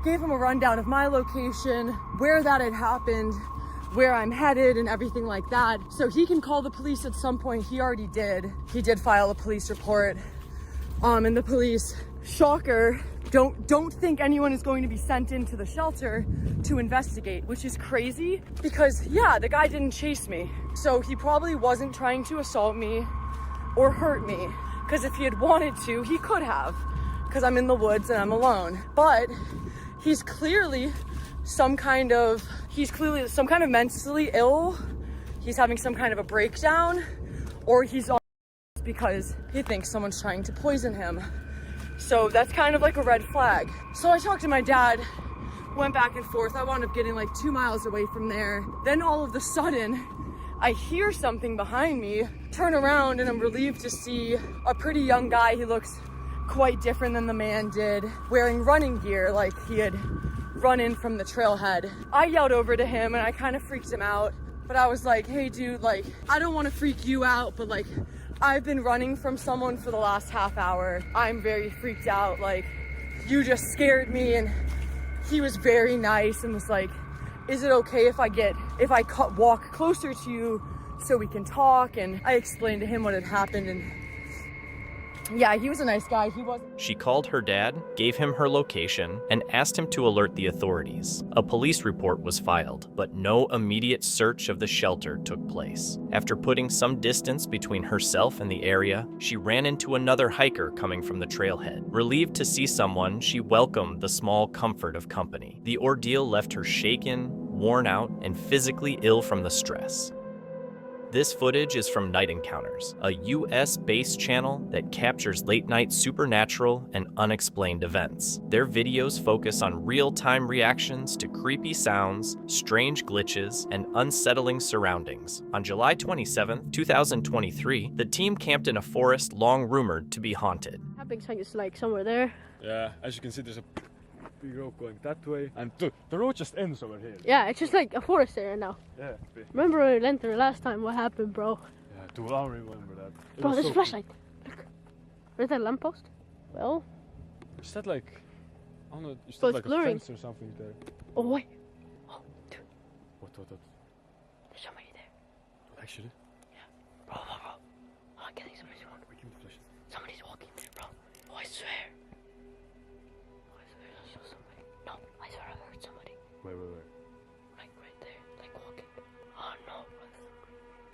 Speaker 7: gave him a rundown of my location, where that had happened, where I'm headed and everything like that. So he can call the police at some point. He already did. He did file a police report. And the police, shocker, don't think anyone is going to be sent into the shelter to investigate, which is crazy because yeah, the guy didn't chase me. So he probably wasn't trying to assault me or hurt me, because if he had wanted to, he could have, because I'm in the woods and I'm alone. But he's clearly some kind of mentally ill. He's having some kind of a breakdown, or he's on because he thinks someone's trying to poison him. So that's kind of like a red flag. So I talked to my dad, went back and forth. I wound up getting like 2 miles away from there. Then all of a sudden, I hear something behind me, turn around, and I'm relieved to see a pretty young guy. He looks quite different than the man did, wearing running gear like he had run in from the trailhead. I yelled over to him and I kind of freaked him out, but I was like, hey dude, like, I don't want to freak you out, but like, I've been running from someone for the last half hour. I'm very freaked out, like, you just scared me. And he was very nice and was like, is it okay if I walk closer to you so we can talk? And I explained to him what had happened, and Yeah, he was a nice guy. He was.
Speaker 3: She called her dad, gave him her location, and asked him to alert the authorities. A police report was filed, but no immediate search of the shelter took place. After putting some distance between herself and the area, she ran into another hiker coming from the trailhead. Relieved to see someone, she welcomed the small comfort of company. The ordeal left her shaken, worn out, and physically ill from the stress. This footage is from Night Encounters, a US-based channel that captures late-night supernatural and unexplained events. Their videos focus on real-time reactions to creepy sounds, strange glitches, and unsettling surroundings. On July 27, 2023, the team camped in a forest long rumored to be haunted.
Speaker 21: How big thing is like somewhere there?
Speaker 17: Yeah, as you can see, there's a big road going that way, and the road just ends over here.
Speaker 21: Yeah, it's just like a forest area now.
Speaker 17: Yeah.
Speaker 21: Remember when we went there last time? What happened, bro?
Speaker 17: Yeah, dude, I remember that. It
Speaker 21: Bro,
Speaker 17: was
Speaker 21: there's
Speaker 17: so
Speaker 21: a flashlight. Look. Where's that lamppost? Well.
Speaker 17: Is that like, I don't know, is
Speaker 21: Bro,
Speaker 17: that
Speaker 21: it's
Speaker 17: like
Speaker 21: blurry.
Speaker 17: a fence or something there?
Speaker 21: Oh, wait. Oh, dude.
Speaker 17: What?
Speaker 21: There's somebody there.
Speaker 17: Actually?
Speaker 21: Bro. Oh, I think somebody's walking.
Speaker 17: Give me the flashlight.
Speaker 21: Somebody's walking there, bro. Oh, I swear. Oh, I swear I saw somebody. No, I swear I heard somebody.
Speaker 17: Where?
Speaker 21: Like right there, like walking. Oh no.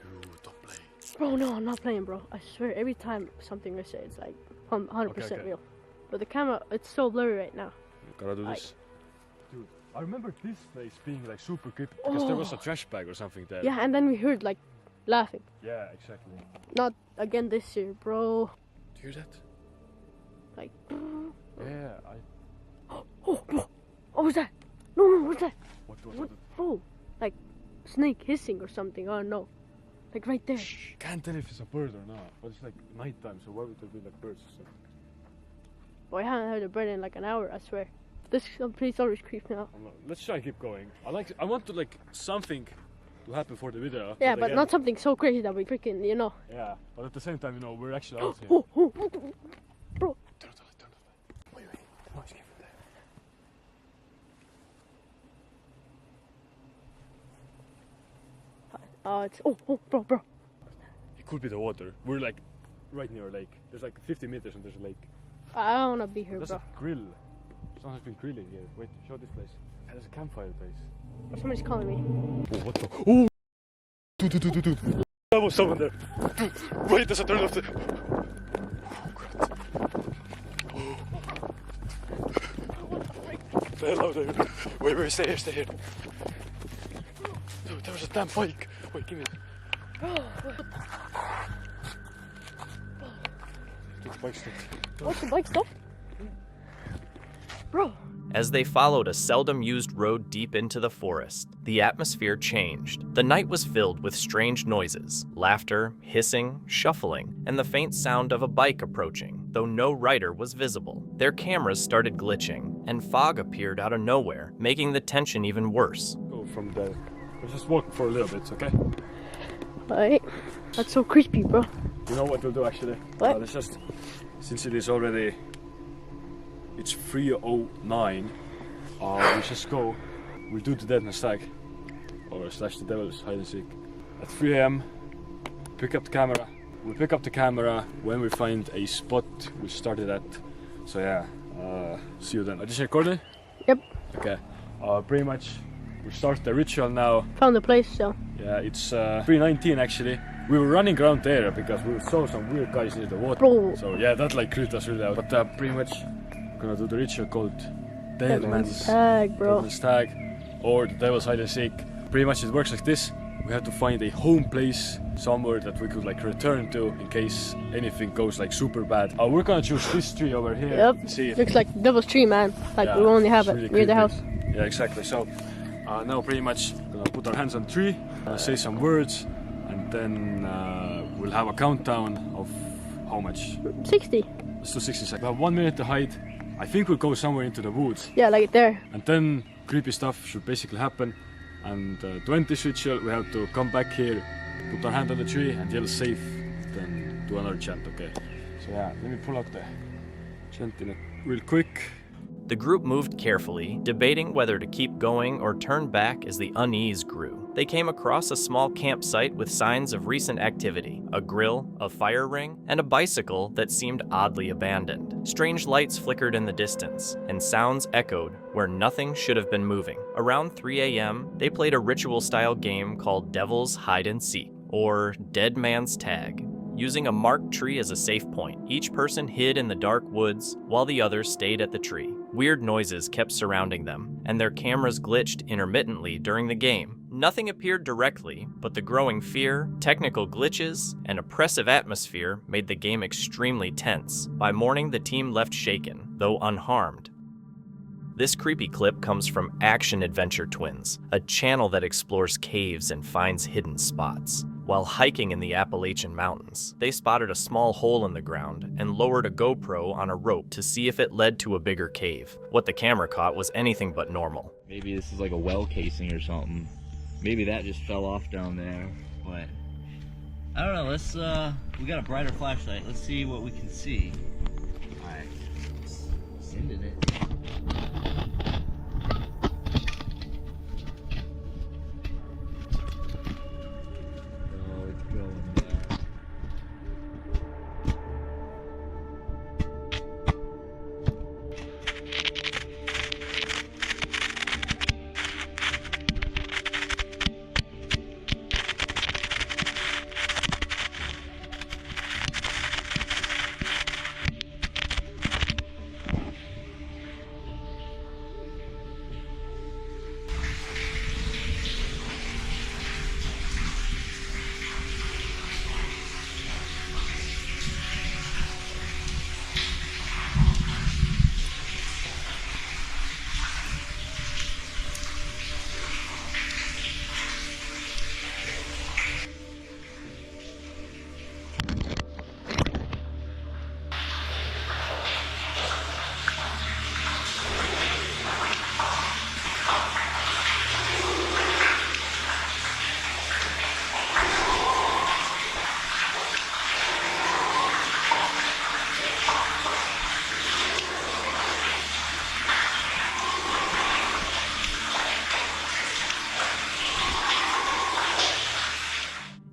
Speaker 17: Dude, don't play.
Speaker 21: Bro, no, I'm not playing, bro. I swear, every time something I say, it's like 100%
Speaker 17: Okay.
Speaker 21: real. But the camera, it's so blurry right now.
Speaker 17: Gotta do this. Dude, I remember this place being like super creepy because there was a
Speaker 21: Oh.
Speaker 17: trash bag or something there.
Speaker 21: Yeah, and then we heard like laughing.
Speaker 17: Yeah, exactly.
Speaker 21: Not again this year, bro.
Speaker 17: Do you hear that?
Speaker 21: Like.
Speaker 17: Yeah,
Speaker 21: Oh, bro. What was that? No, what's that?
Speaker 17: What?
Speaker 21: Bro, like snake hissing or something. Oh no, like right there.
Speaker 17: Can't tell if it's a bird or not, but it's like nighttime, so why would there be like birds or something?
Speaker 21: Boy, I haven't heard a bird in like an hour. I swear. This place always creeps me out.
Speaker 17: Let's try and keep going. I want to like something to happen for the video.
Speaker 21: Yeah, but
Speaker 17: again,
Speaker 21: not something so crazy that we freaking, you know.
Speaker 17: Yeah, but at the same time, we're actually out here.
Speaker 21: Bro.
Speaker 17: Turn off the light. Wait. The noise came from there.
Speaker 21: It's bro.
Speaker 17: It could be the water. We're like right near a lake. There's like 50 meters and there's a lake.
Speaker 21: I don't wanna be here,
Speaker 17: There's
Speaker 21: bro.
Speaker 17: a grill. Someone's been grilling here. Wait, show this place. Yeah, there's a campfire place.
Speaker 21: Somebody's calling me.
Speaker 17: Oh, what the? Oh! Dude. There was someone there. Dude, wait, there's a turn off the... Hello there. Wait, stay here. Dude, there was a damn bike. Wait, give me it. Dude, the bike stopped.
Speaker 21: What's the bike stop? Bro.
Speaker 3: As they followed a seldom-used road deep into the forest, the atmosphere changed. The night was filled with strange noises, laughter, hissing, shuffling, and the faint sound of a bike approaching, though no rider was visible. Their cameras started glitching, and fog appeared out of nowhere, making the tension even worse.
Speaker 17: Go from there. Let's just walk for a little bit, okay?
Speaker 21: Alright. That's so creepy, bro.
Speaker 17: You know what we'll do actually?
Speaker 21: What?
Speaker 17: Let's just, since it is already, it's 3:09, we just go, we'll do the Dead Man's Tag, or slash the Devil's Hide and Seek. At 3 AM, pick up the camera. We'll pick up the camera when we find a spot we started at. So yeah, see you then. Are you recording?
Speaker 21: Yep.
Speaker 17: Okay. Pretty much, we start the ritual now.
Speaker 21: Found the place, so.
Speaker 17: Yeah, it's 3:19 actually. We were running around the area because we saw some weird guys near the water.
Speaker 21: Bro.
Speaker 17: So yeah, that like creeped us really out. But pretty much, we're gonna do the ritual called Dead Man's
Speaker 21: Tag, bro.
Speaker 17: Dead Man's Tag, or the Devil's Hide and Seek. Pretty much it works like this. We have to find a home place somewhere that we could like return to in case anything goes like super bad. We're gonna choose this tree over here.
Speaker 21: Yep.
Speaker 17: See.
Speaker 21: Looks like Devil's Tree, man. Like
Speaker 17: Yeah,
Speaker 21: we only have
Speaker 17: it's
Speaker 21: it
Speaker 17: really
Speaker 21: near the
Speaker 17: creepy.
Speaker 21: house.
Speaker 17: Yeah, exactly. So now pretty much gonna put our hands on the tree, say some words, and then we'll have a countdown of how much?
Speaker 21: 60.
Speaker 17: Let's do 60 seconds. We have 1 minute to hide. I think we'll go somewhere into the woods.
Speaker 21: Yeah, like there.
Speaker 17: And then creepy stuff should basically happen. And to end this ritual, we have to come back here, put our hand on the tree, and yell safe, then do another chant, okay? So yeah, let me pull out the chant in it real quick.
Speaker 3: The group moved carefully, debating whether to keep going or turn back as the unease grew. they came across a small campsite with signs of recent activity, a grill, a fire ring, and a bicycle that seemed oddly abandoned. Strange lights flickered in the distance, and sounds echoed where nothing should have been moving. Around 3 a.m., they played a ritual-style game called Devil's Hide and Seek, or Dead Man's Tag. Using a marked tree as a safe point, each person hid in the dark woods while the others stayed at the tree. Weird noises kept surrounding them, and their cameras glitched intermittently during the game. Nothing appeared directly, but the growing fear, technical glitches, and oppressive atmosphere made the game extremely tense. By morning, the team left shaken, though unharmed. This creepy clip comes from Action Adventure Twins, a channel that explores caves and finds hidden spots. While hiking in the Appalachian Mountains, they spotted a small hole in the ground and lowered a GoPro on a rope to see if it led to a bigger cave. What the camera caught was anything but normal.
Speaker 5: Maybe this is like a well casing or something. Maybe that just fell off down there, but I don't know. Let's we got a brighter flashlight. Let's see what we can see. All right, sending it.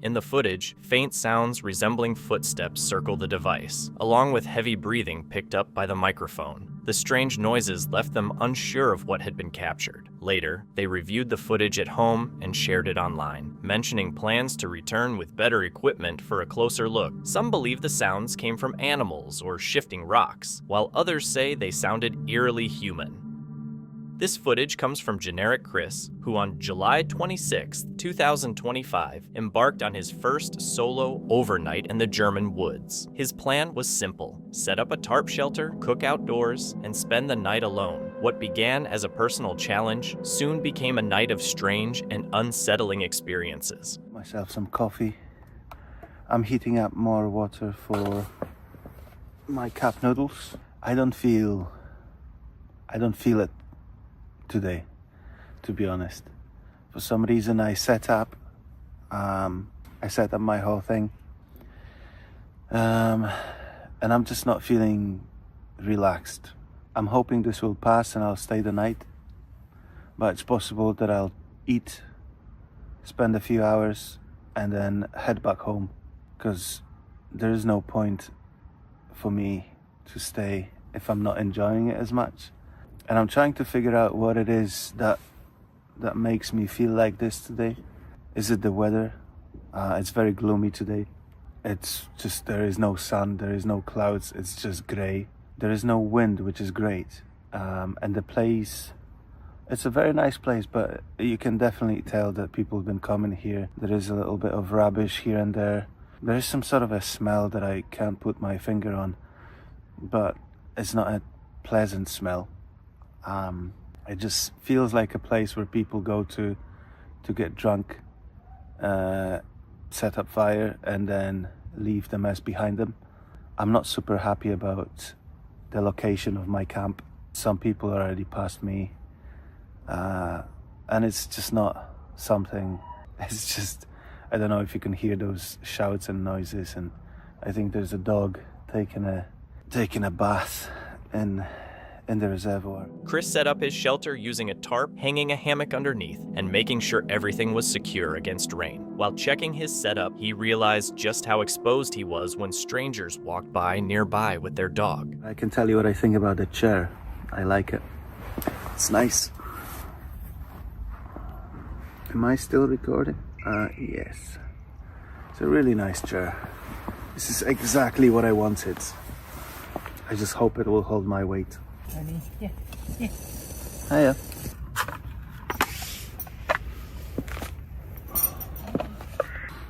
Speaker 3: In the footage, faint sounds resembling footsteps circle the device, along with heavy breathing picked up by the microphone. The strange noises left them unsure of what had been captured. Later, they reviewed the footage at home and shared it online, mentioning plans to return with better equipment for a closer look. Some believe the sounds came from animals or shifting rocks, while others say they sounded eerily human. This footage comes from Generic Chris, who on July 26, 2025, embarked on his first solo overnight in the German woods. His plan was simple: set up a tarp shelter, cook outdoors, and spend the night alone. What began as a personal challenge soon became a night of strange and unsettling experiences.
Speaker 22: Myself some coffee. I'm heating up more water for my cup noodles. I don't feel it today, to be honest. For some reason I set up my whole thing, and I'm just not feeling relaxed. I'm hoping this will pass and I'll stay the night, but it's possible that I'll eat, spend a few hours, and then head back home, because there is no point for me to stay if I'm not enjoying it as much. And I'm trying to figure out what it is that makes me feel like this today. Is it the weather? It's very gloomy today. It's just, there is no sun, there is no clouds, it's just grey. There is no wind, which is great. And the place, it's a very nice place, but you can definitely tell that people have been coming here. There is a little bit of rubbish here and there. There is some sort of a smell that I can't put my finger on, but it's not a pleasant smell. It just feels like a place where people go to get drunk, set up fire, and then leave the mess behind them. I'm not super happy about the location of my camp. Some people are already past me, and it's just not something. It's just, I don't know if you can hear those shouts and noises, and I think there's a dog taking a bath in in the reservoir.
Speaker 3: Chris set up his shelter using a tarp, hanging a hammock underneath, and making sure everything was secure against rain. While checking his setup, he realized just how exposed he was when strangers walked by nearby with their dog.
Speaker 22: I can tell you what I think about the chair. I like it. It's nice. Am I still recording? Yes. It's a really nice chair. This is exactly what I wanted. I just hope it will hold my weight.
Speaker 21: Yeah. Yeah.
Speaker 22: Hiya.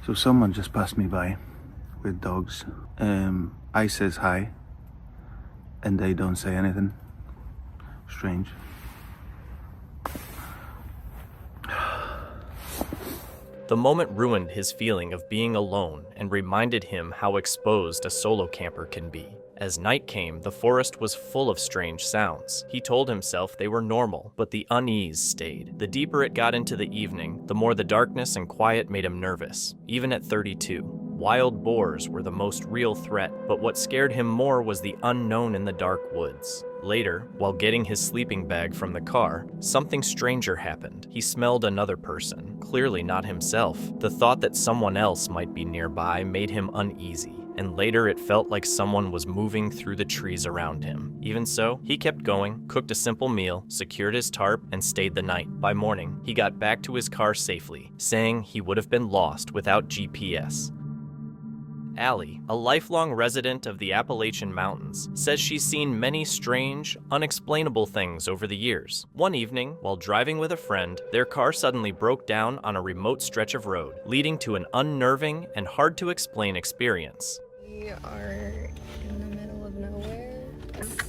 Speaker 22: So someone just passed me by with dogs. I says hi, and they don't say anything. Strange.
Speaker 3: The moment ruined his feeling of being alone and reminded him how exposed a solo camper can be. As night came, the forest was full of strange sounds. He told himself they were normal, but the unease stayed. The deeper it got into the evening, the more the darkness and quiet made him nervous, even at 32. Wild boars were the most real threat, but what scared him more was the unknown in the dark woods. Later, while getting his sleeping bag from the car, something stranger happened. He smelled another person, clearly not himself. The thought that someone else might be nearby made him uneasy, and later it felt like someone was moving through the trees around him. Even so, he kept going, cooked a simple meal, secured his tarp, and stayed the night. By morning, he got back to his car safely, saying he would have been lost without GPS. Allie, a lifelong resident of the Appalachian Mountains, says she's seen many strange, unexplainable things over the years. One evening, while driving with a friend, their car suddenly broke down on a remote stretch of road, leading to an unnerving and hard-to-explain experience.
Speaker 7: We are in the middle of nowhere.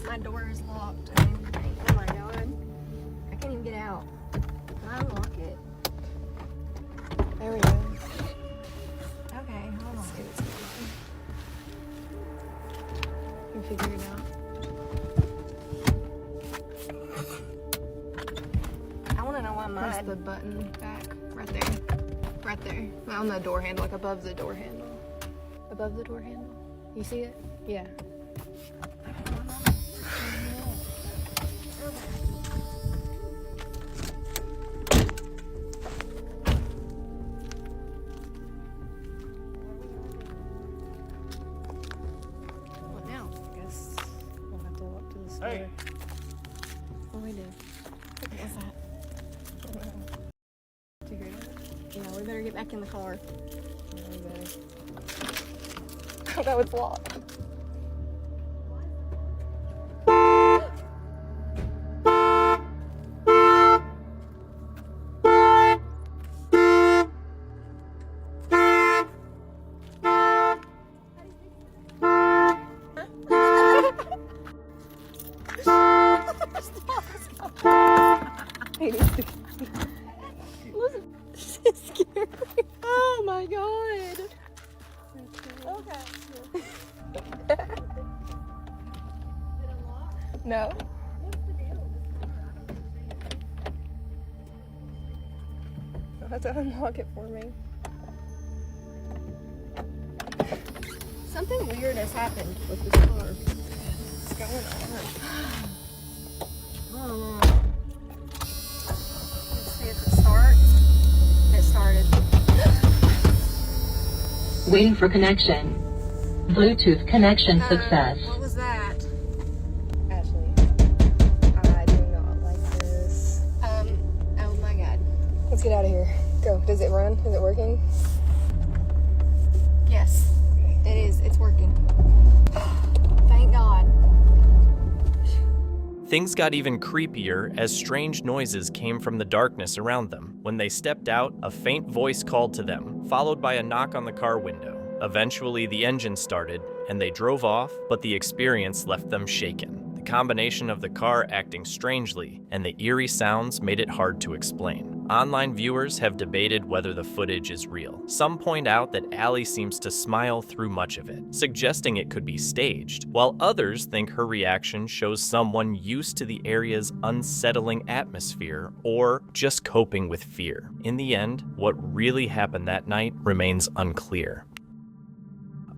Speaker 7: My door is locked. Oh my god. I can't even get out. Can I unlock it? There we go. Okay, hold on. You figure it out. I want to know why my press the button back right there. Right there. On the door handle, like above the door handle. Above the door handle. You see it? Yeah. What now? I guess we'll have to walk to the store. Hey. What do we do? What is that? Figure it out. Yeah, we better get back in the car. Yeah, we better. That was locked. This is scary. Oh my god. Okay. No. You'll have to unlock it for me. Something weird has happened with this car. What's going on? I don't know. Let's see if it starts. It started.
Speaker 6: Waiting for connection. Bluetooth connection success.
Speaker 7: What was that? Ashley, I do not like this. Oh my god. Let's get out of here. Go. Does it run? Is it working? Yes, it is. It's working. Thank God.
Speaker 3: Things got even creepier as strange noises came from the darkness around them. When they stepped out, a faint voice called to them, followed by a knock on the car window. Eventually, the engine started, and they drove off, but the experience left them shaken. The combination of the car acting strangely and the eerie sounds made it hard to explain. Online viewers have debated whether the footage is real. Some point out that Allie seems to smile through much of it, suggesting it could be staged, while others think her reaction shows someone used to the area's unsettling atmosphere or just coping with fear. In the end, what really happened that night remains unclear.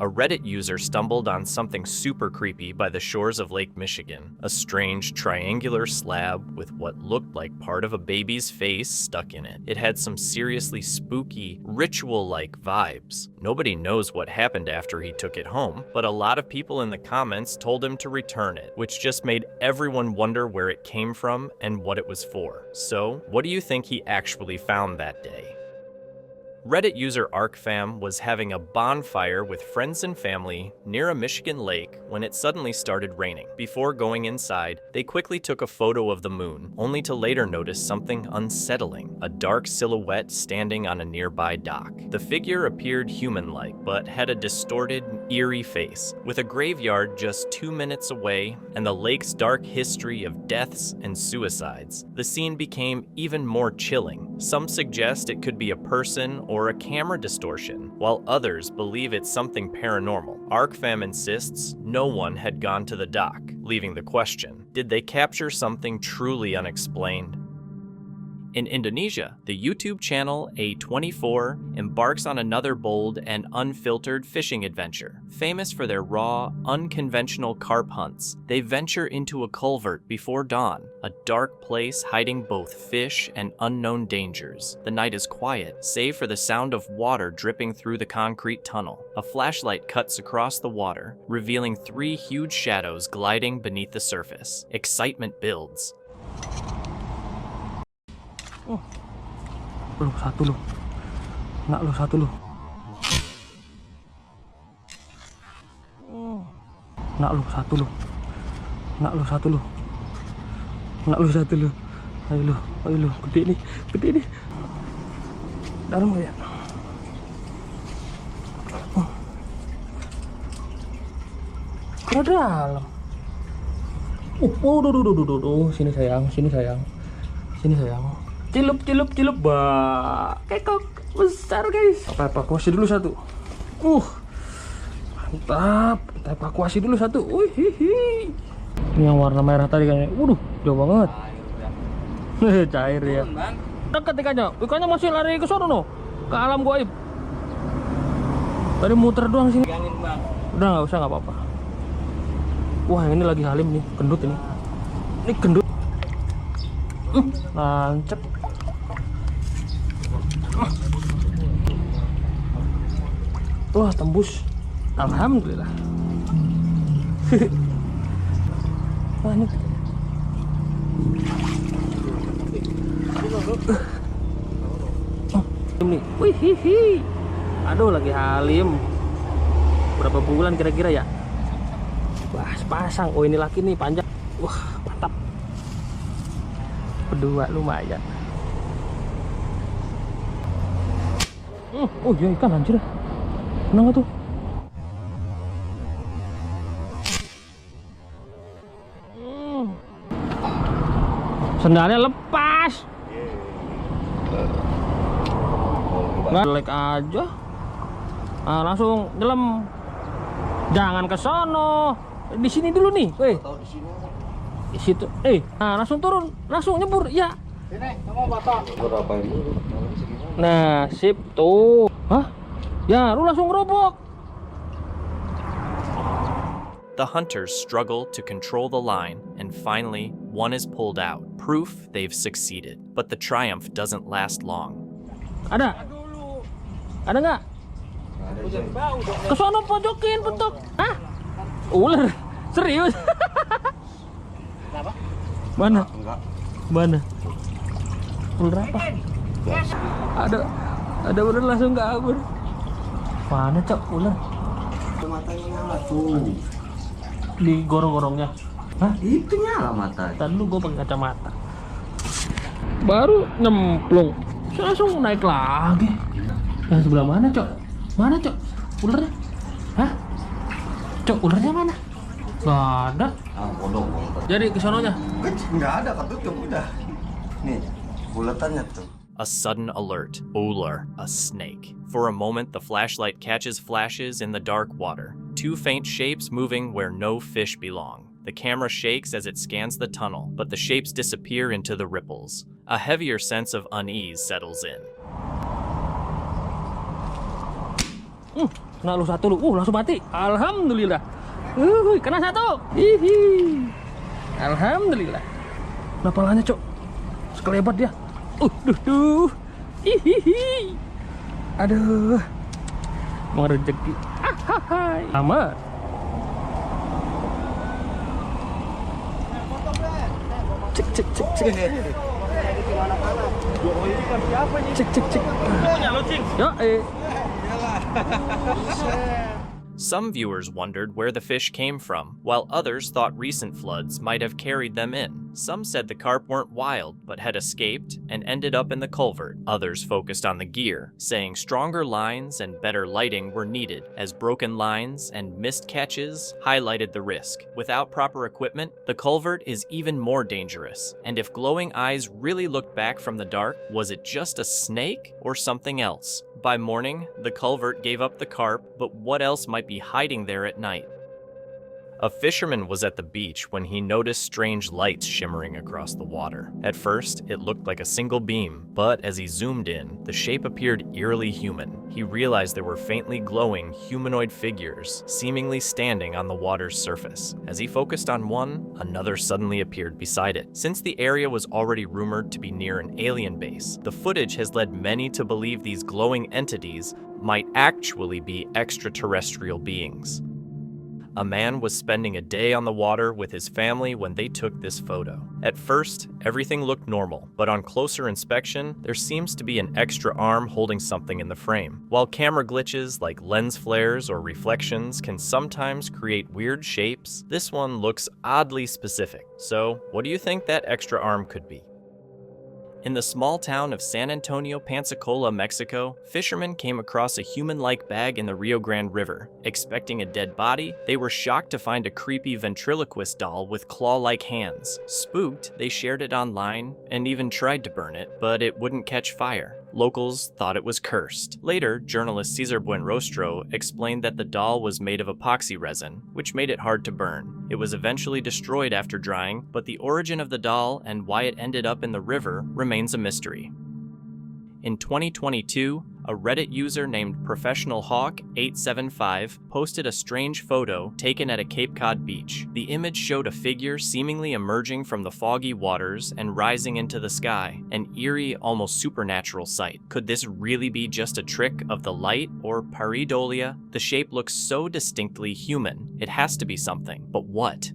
Speaker 3: A Reddit user stumbled on something super creepy by the shores of Lake Michigan. A strange triangular slab with what looked like part of a baby's face stuck in it. It had some seriously spooky, ritual-like vibes. Nobody knows what happened after he took it home, but a lot of people in the comments told him to return it, which just made everyone wonder where it came from and what it was for. So, what do you think he actually found that day? Reddit user ArcFam was having a bonfire with friends and family near a Michigan lake when it suddenly started raining. Before going inside, they quickly took a photo of the moon, only to later notice something unsettling, a dark silhouette standing on a nearby dock. The figure appeared human-like, but had a distorted, eerie face. With a graveyard just 2 minutes away and the lake's dark history of deaths and suicides, the scene became even more chilling. Some suggest it could be a person or a camera distortion, while others believe it's something paranormal. ArcFam insists no one had gone to the dock, leaving the question, did they capture something truly unexplained? In Indonesia, the YouTube channel A24 embarks on another bold and unfiltered fishing adventure. Famous for their raw, unconventional carp hunts, they venture into a culvert before dawn, a dark place hiding both fish and unknown dangers. The night is quiet, save for the sound of water dripping through the concrete tunnel. A flashlight cuts across the water, revealing 3 huge shadows gliding beneath the surface. Excitement builds.
Speaker 15: Oh, lu satu lu, nak lu satu lu, nak lu satu lu, nak lu satu lu, nak lu satu lu, ayo lu, gede nih, dalam ya. Ke dalam. Duh, sini sayang. Cilup, bah, kekok besar guys. Apa evakuasi dulu satu. Mantap. Kita evakuasi dulu satu. Hihi. Ini yang warna merah tadi kayaknya. Waduh, jauh banget. Cair ya. Dekat ikannya masih lari ke sono no. Ke alam gaib. Tadi muter doang sini. Udah nggak usah, nggak apa-apa. Wah, yang ini lagi halim nih, gendut ini. Ini gendut. Nancep. Wah, tembus. Alhamdulillah. Wah, ini. Ini. Wih, hihi. Aduh, lagi halim. Berapa bulan kira-kira ya? Wah, sepasang. Oh, ini laki nih, panjang. Wah, mantap. Berdua lumayan. Oh iya, ikan anjir. Kenapa tuh? Sendalnya lepas. Balik aja. Langsung nyelam. Jangan ke sono. Di sini dulu nih. Di situ. Langsung turun, langsung nyebur. Ya.
Speaker 1: Sini, kamu batok.
Speaker 15: Nah, sip tuh. Hah? Ya, lu langsung ngerobok.
Speaker 3: The hunters struggle to control the line, and finally, one is pulled out. Proof they've succeeded. But the triumph doesn't last long.
Speaker 15: Ada nggak? Kesono pojokin bentuk. Hah? Ular? Serius? Mana? Ular apa? Ada ular langsung kabur. Mana cok ular?
Speaker 5: Matanya nyala tuh.
Speaker 15: Di gorong-gorongnya. Hah?
Speaker 5: Itu nyala mata.
Speaker 15: Tadi dulu gue pakai kacamata. Baru nyemplung. Langsung naik lagi. Yang sebelah mana cok? Mana cok? Ularnya? Hah? Cok, ularnya mana? Gak ada.
Speaker 5: Bodoh.
Speaker 15: Jadi kesononya?
Speaker 22: Nggak ada, ketutup udah. Nih, buletannya tuh.
Speaker 3: A sudden alert. Ular, a snake. For a moment, the flashlight catches flashes in the dark water. 2 faint shapes moving where no fish belong. The camera shakes as it scans the tunnel, but the shapes disappear into the ripples. A heavier sense of unease settles in.
Speaker 4: Kena lu satu lu. Langsung mati. Alhamdulillah. Kena satu. Alhamdulillah. Kenapa lahnya, Cok? Sekelebat dia. Duh. Aduh. Mau rezeki. Aman. Cek. Cek. Yo,
Speaker 3: Some viewers wondered where the fish came from, while others thought recent floods might have carried them in. Some said the carp weren't wild, but had escaped and ended up in the culvert. Others focused on the gear, saying stronger lines and better lighting were needed, as broken lines and missed catches highlighted the risk. Without proper equipment, the culvert is even more dangerous. And if glowing eyes really looked back from the dark, was it just a snake or something else? By morning, the culvert gave up the carp, but what else might be hiding there at night? A fisherman was at the beach when he noticed strange lights shimmering across the water. At first, it looked like a single beam, but as he zoomed in, the shape appeared eerily human. He realized there were faintly glowing humanoid figures seemingly standing on the water's surface. As he focused on one, another suddenly appeared beside it. Since the area was already rumored to be near an alien base, the footage has led many to believe these glowing entities might actually be extraterrestrial beings. A man was spending a day on the water with his family when they took this photo. At first, everything looked normal, but on closer inspection, there seems to be an extra arm holding something in the frame. While camera glitches like lens flares or reflections can sometimes create weird shapes, this one looks oddly specific. So, what do you think that extra arm could be? In the small town of San Antonio, Pensacola, Mexico, fishermen came across a human-like bag in the Rio Grande River. Expecting a dead body, they were shocked to find a creepy ventriloquist doll with claw-like hands. Spooked, they shared it online and even tried to burn it, but it wouldn't catch fire. Locals thought it was cursed. Later, journalist Cesar Buenrostro explained that the doll was made of epoxy resin, which made it hard to burn. It was eventually destroyed after drying, but the origin of the doll and why it ended up in the river remains a mystery. In 2022, a Reddit user named ProfessionalHawk875 posted a strange photo taken at a Cape Cod beach. The image showed a figure seemingly emerging from the foggy waters and rising into the sky, an eerie, almost supernatural sight. Could this really be just a trick of the light or pareidolia? The shape looks so distinctly human. It has to be something, but what?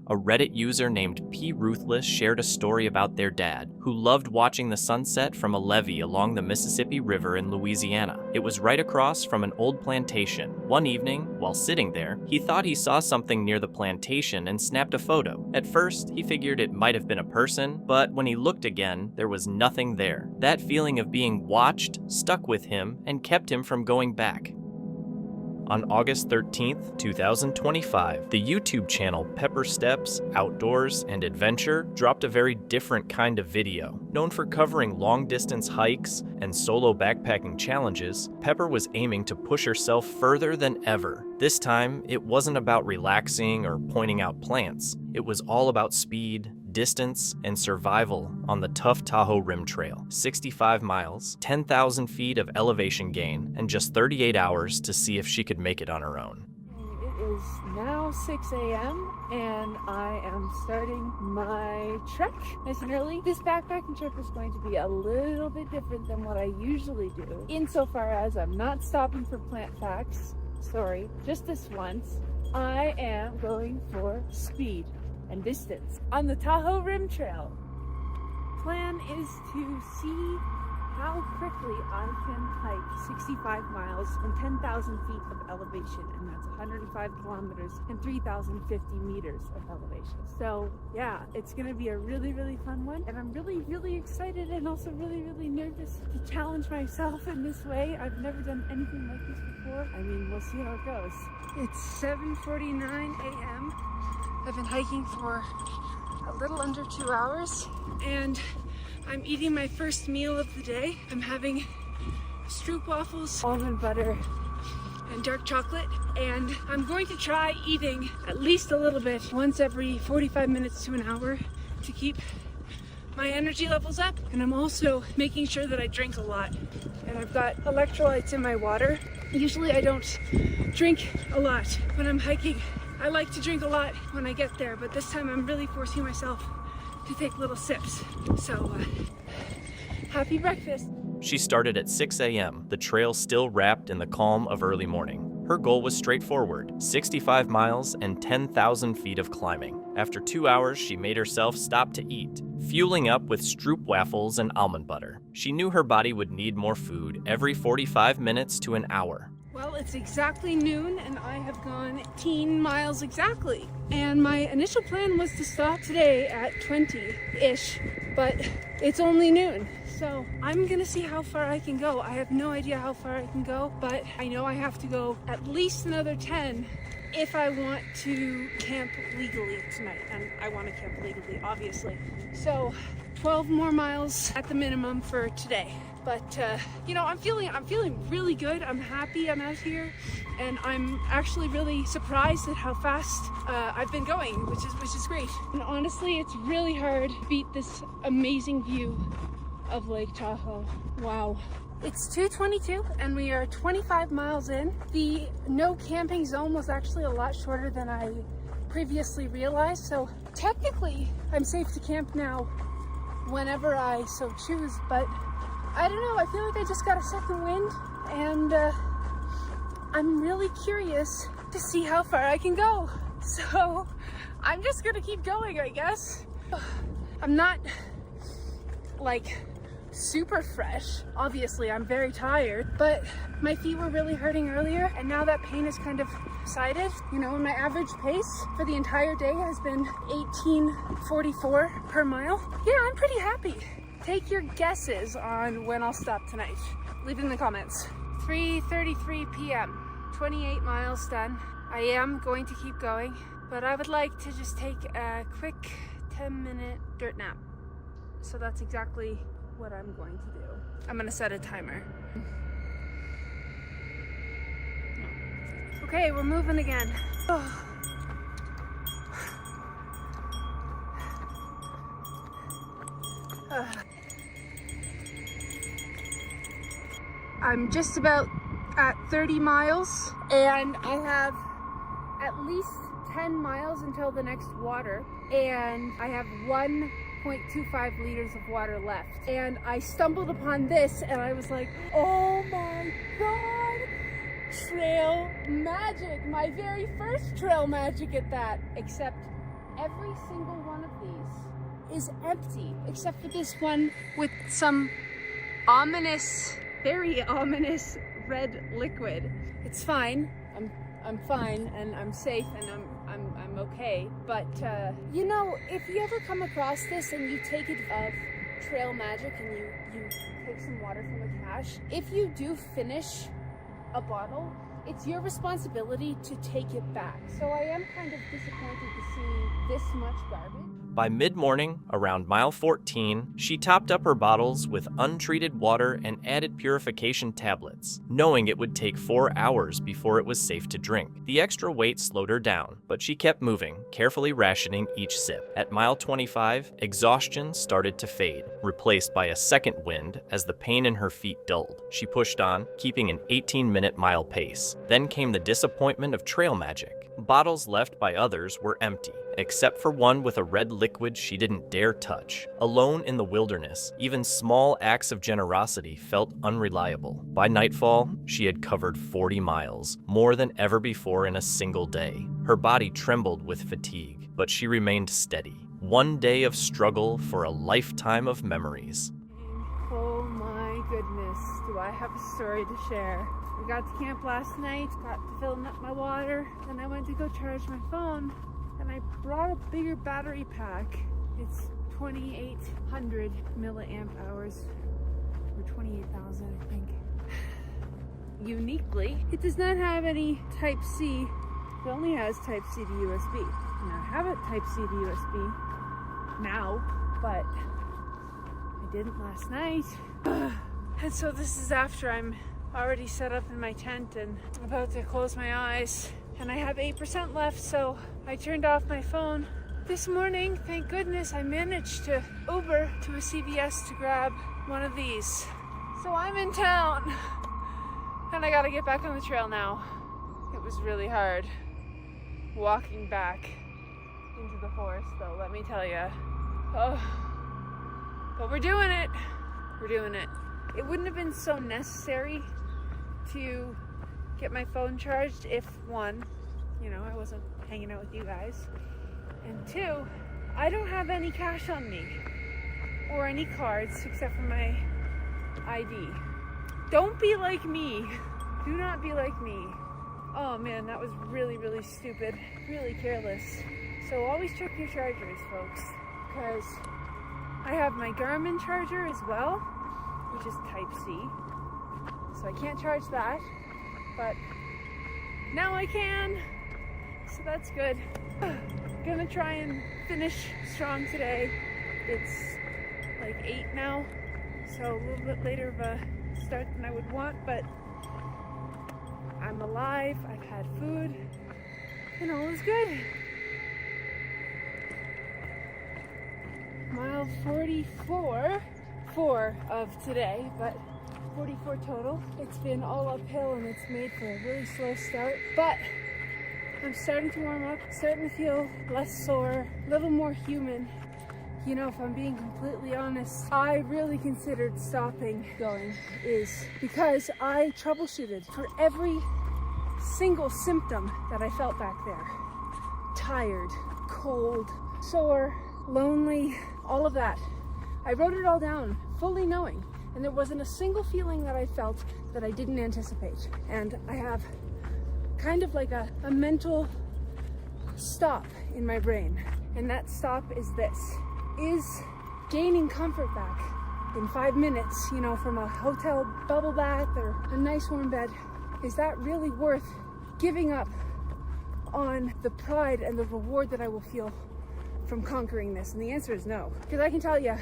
Speaker 3: A Reddit user named P. Ruthless shared a story about their dad, who loved watching the sunset from a levee along the Mississippi River in Louisiana. It was right across from an old plantation. One evening, while sitting there, he thought he saw something near the plantation and snapped a photo. At first, he figured it might have been a person, but when he looked again, there was nothing there. That feeling of being watched stuck with him and kept him from going back. On August 13th, 2025, the YouTube channel Pepper Steps, Outdoors, and Adventure dropped a very different kind of video. Known for covering long-distance hikes and solo backpacking challenges, Pepper was aiming to push herself further than ever. This time, it wasn't about relaxing or pointing out plants. It was all about speed, distance, and survival on the tough Tahoe Rim Trail. 65 miles, 10,000 feet of elevation gain, and just 38 hours to see if she could make it on her own.
Speaker 8: It is now 6 a.m. and I am starting my trek nice and early. This backpacking trip is going to be a little bit different than what I usually do, insofar as I'm not stopping for plant facts. Sorry, just this once. I am going for speed and distance on the Tahoe Rim Trail. Plan is to see how quickly I can hike 65 miles and 10,000 feet of elevation, and that's 105 kilometers and 3,050 meters of elevation. So yeah, it's gonna be a really, really fun one, and I'm really, really excited and also really, really nervous to challenge myself in this way. I've never done anything like this before. I mean, we'll see how it goes. It's 7:49 a.m. I've been hiking for a little under 2 hours, and I'm eating my first meal of the day. I'm having stroopwafels, almond butter, and dark chocolate, and I'm going to try eating at least a little bit once every 45 minutes to an hour to keep my energy levels up. And I'm also making sure that I drink a lot. And I've got electrolytes in my water Usually I don't drink a lot when I'm hiking. I like to drink a lot when I get there, but this time I'm really forcing myself to take little sips. So, happy breakfast.
Speaker 3: She started at 6 a.m., the trail still wrapped in the calm of early morning. Her goal was straightforward, 65 miles and 10,000 feet of climbing. After 2 hours, she made herself stop to eat, fueling up with Stroop waffles and almond butter. She knew her body would need more food every 45 minutes to an hour.
Speaker 8: Well, it's exactly noon and I have gone 18 miles exactly. And my initial plan was to stop today at 20-ish, but it's only noon. So I'm gonna see how far I can go. I have no idea how far I can go, but I know I have to go at least another 10 if I want to camp legally tonight. And I want to camp legally, obviously. So 12 more miles at the minimum for today. But you know, I'm feeling really good. I'm happy I'm out here, and I'm actually really surprised at how fast I've been going, which is great. And honestly, it's really hard to beat this amazing view of Lake Tahoe. Wow. It's 2:22 and we are 25 miles in. The no camping zone was actually a lot shorter than I previously realized, so technically I'm safe to camp now whenever I so choose, but I don't know, I feel like I just got a second wind, and I'm really curious to see how far I can go. So I'm just gonna keep going, I guess. I'm not like super fresh. Obviously, I'm very tired, but my feet were really hurting earlier, and now that pain is kind of subsided. You know, my average pace for the entire day has been 18:44 per mile. Yeah, I'm pretty happy. Take your guesses on when I'll stop tonight. Leave it in the comments. 3:33 p.m. 28 miles done. I am going to keep going, but I would like to just take a quick 10-minute dirt nap. So that's exactly what I'm going to do. I'm gonna set a timer. Okay, we're moving again. Oh. I'm just about at 30 miles and I have at least 10 miles until the next water, and I have 1.25 liters of water left. And I stumbled upon this and I was like, oh my god, trail magic, my very first trail magic at that. Except every single one of these is empty except for this one with some ominous, very ominous red liquid. It's fine. I'm fine and I'm safe and I'm okay. But you know, if you ever come across this and you take it of trail magic and you take some water from a cache, if you do finish a bottle, it's your responsibility to take it back. So I am kind of disappointed to see this much garbage.
Speaker 3: By mid-morning, around mile 14, she topped up her bottles with untreated water and added purification tablets, knowing it would take 4 hours before it was safe to drink. The extra weight slowed her down, but she kept moving, carefully rationing each sip. At mile 25, exhaustion started to fade, replaced by a second wind as the pain in her feet dulled. She pushed on, keeping an 18-minute mile pace. Then came the disappointment of trail magic. Bottles left by others were empty, except for one with a red liquid she didn't dare touch. Alone in the wilderness, even small acts of generosity felt unreliable. By nightfall, she had covered 40 miles, more than ever before in a single day. Her body trembled with fatigue, but she remained steady. One day of struggle for a lifetime of memories.
Speaker 8: Oh my goodness, do I have a story to share. We got to camp last night, got to filling up my water, then I went to go charge my phone, and I brought a bigger battery pack. It's 2,800 milliamp hours, or 28,000 I think. Uniquely, it does not have any Type-C, it only has Type-C to USB. And I have it Type-C to USB now, but I didn't last night. And so this is after I'm already set up in my tent and about to close my eyes, and I have 8% left, so I turned off my phone. This morning, thank goodness, I managed to Uber to a CVS to grab one of these. So I'm in town. And I gotta get back on the trail now. It was really hard walking back into the forest though, let me tell you. Oh, but we're doing it. We're doing it. It wouldn't have been so necessary to get my phone charged if one, you know, I wasn't hanging out with you guys, and two, I don't have any cash on me or any cards except for my ID. Don't be like me. Do not be like me. Oh man, that was really, really stupid, really careless. So always check your chargers, folks, because I have my Garmin charger as well, which is Type-C. So I can't charge that, but now I can. So that's good. Gonna try and finish strong today. It's like 8 now, so a little bit later of a start than I would want, but I'm alive, I've had food, and all is good. Mile 44, 4 of today, but 44 total. It's been all uphill and it's made for a really slow start, but I'm starting to warm up, starting to feel less sore, a little more human. You know, if I'm being completely honest, I really considered stopping going is because I troubleshooted for every single symptom that I felt back there. Tired, cold, sore, lonely, all of that. I wrote it all down, fully knowing, and there wasn't a single feeling that I felt that I didn't anticipate. And I have kind of like a mental stop in my brain. And that stop is this. Is gaining comfort back in 5 minutes, you know, from a hotel bubble bath or a nice warm bed, is that really worth giving up on the pride and the reward that I will feel from conquering this? And the answer is no. Because I can tell you,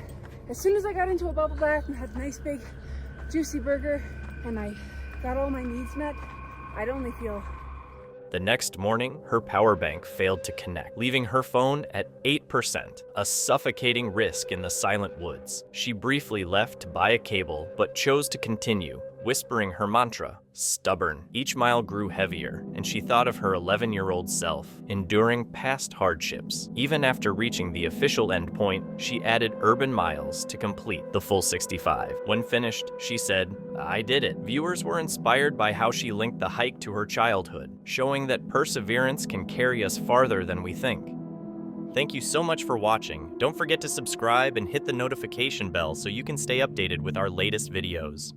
Speaker 8: as soon as I got into a bubble bath and had a nice big juicy burger and I got all my needs met, I'd only feel.
Speaker 3: The next morning, her power bank failed to connect, leaving her phone at 8%, a suffocating risk in the silent woods. She briefly left to buy a cable, but chose to continue, whispering her mantra, stubborn. Each mile grew heavier, and she thought of her 11-year-old self, enduring past hardships. Even after reaching the official endpoint, she added urban miles to complete the full 65. When finished, she said, "I did it." Viewers were inspired by how she linked the hike to her childhood, showing that perseverance can carry us farther than we think. Thank you so much for watching. Don't forget to subscribe and hit the notification bell so you can stay updated with our latest videos.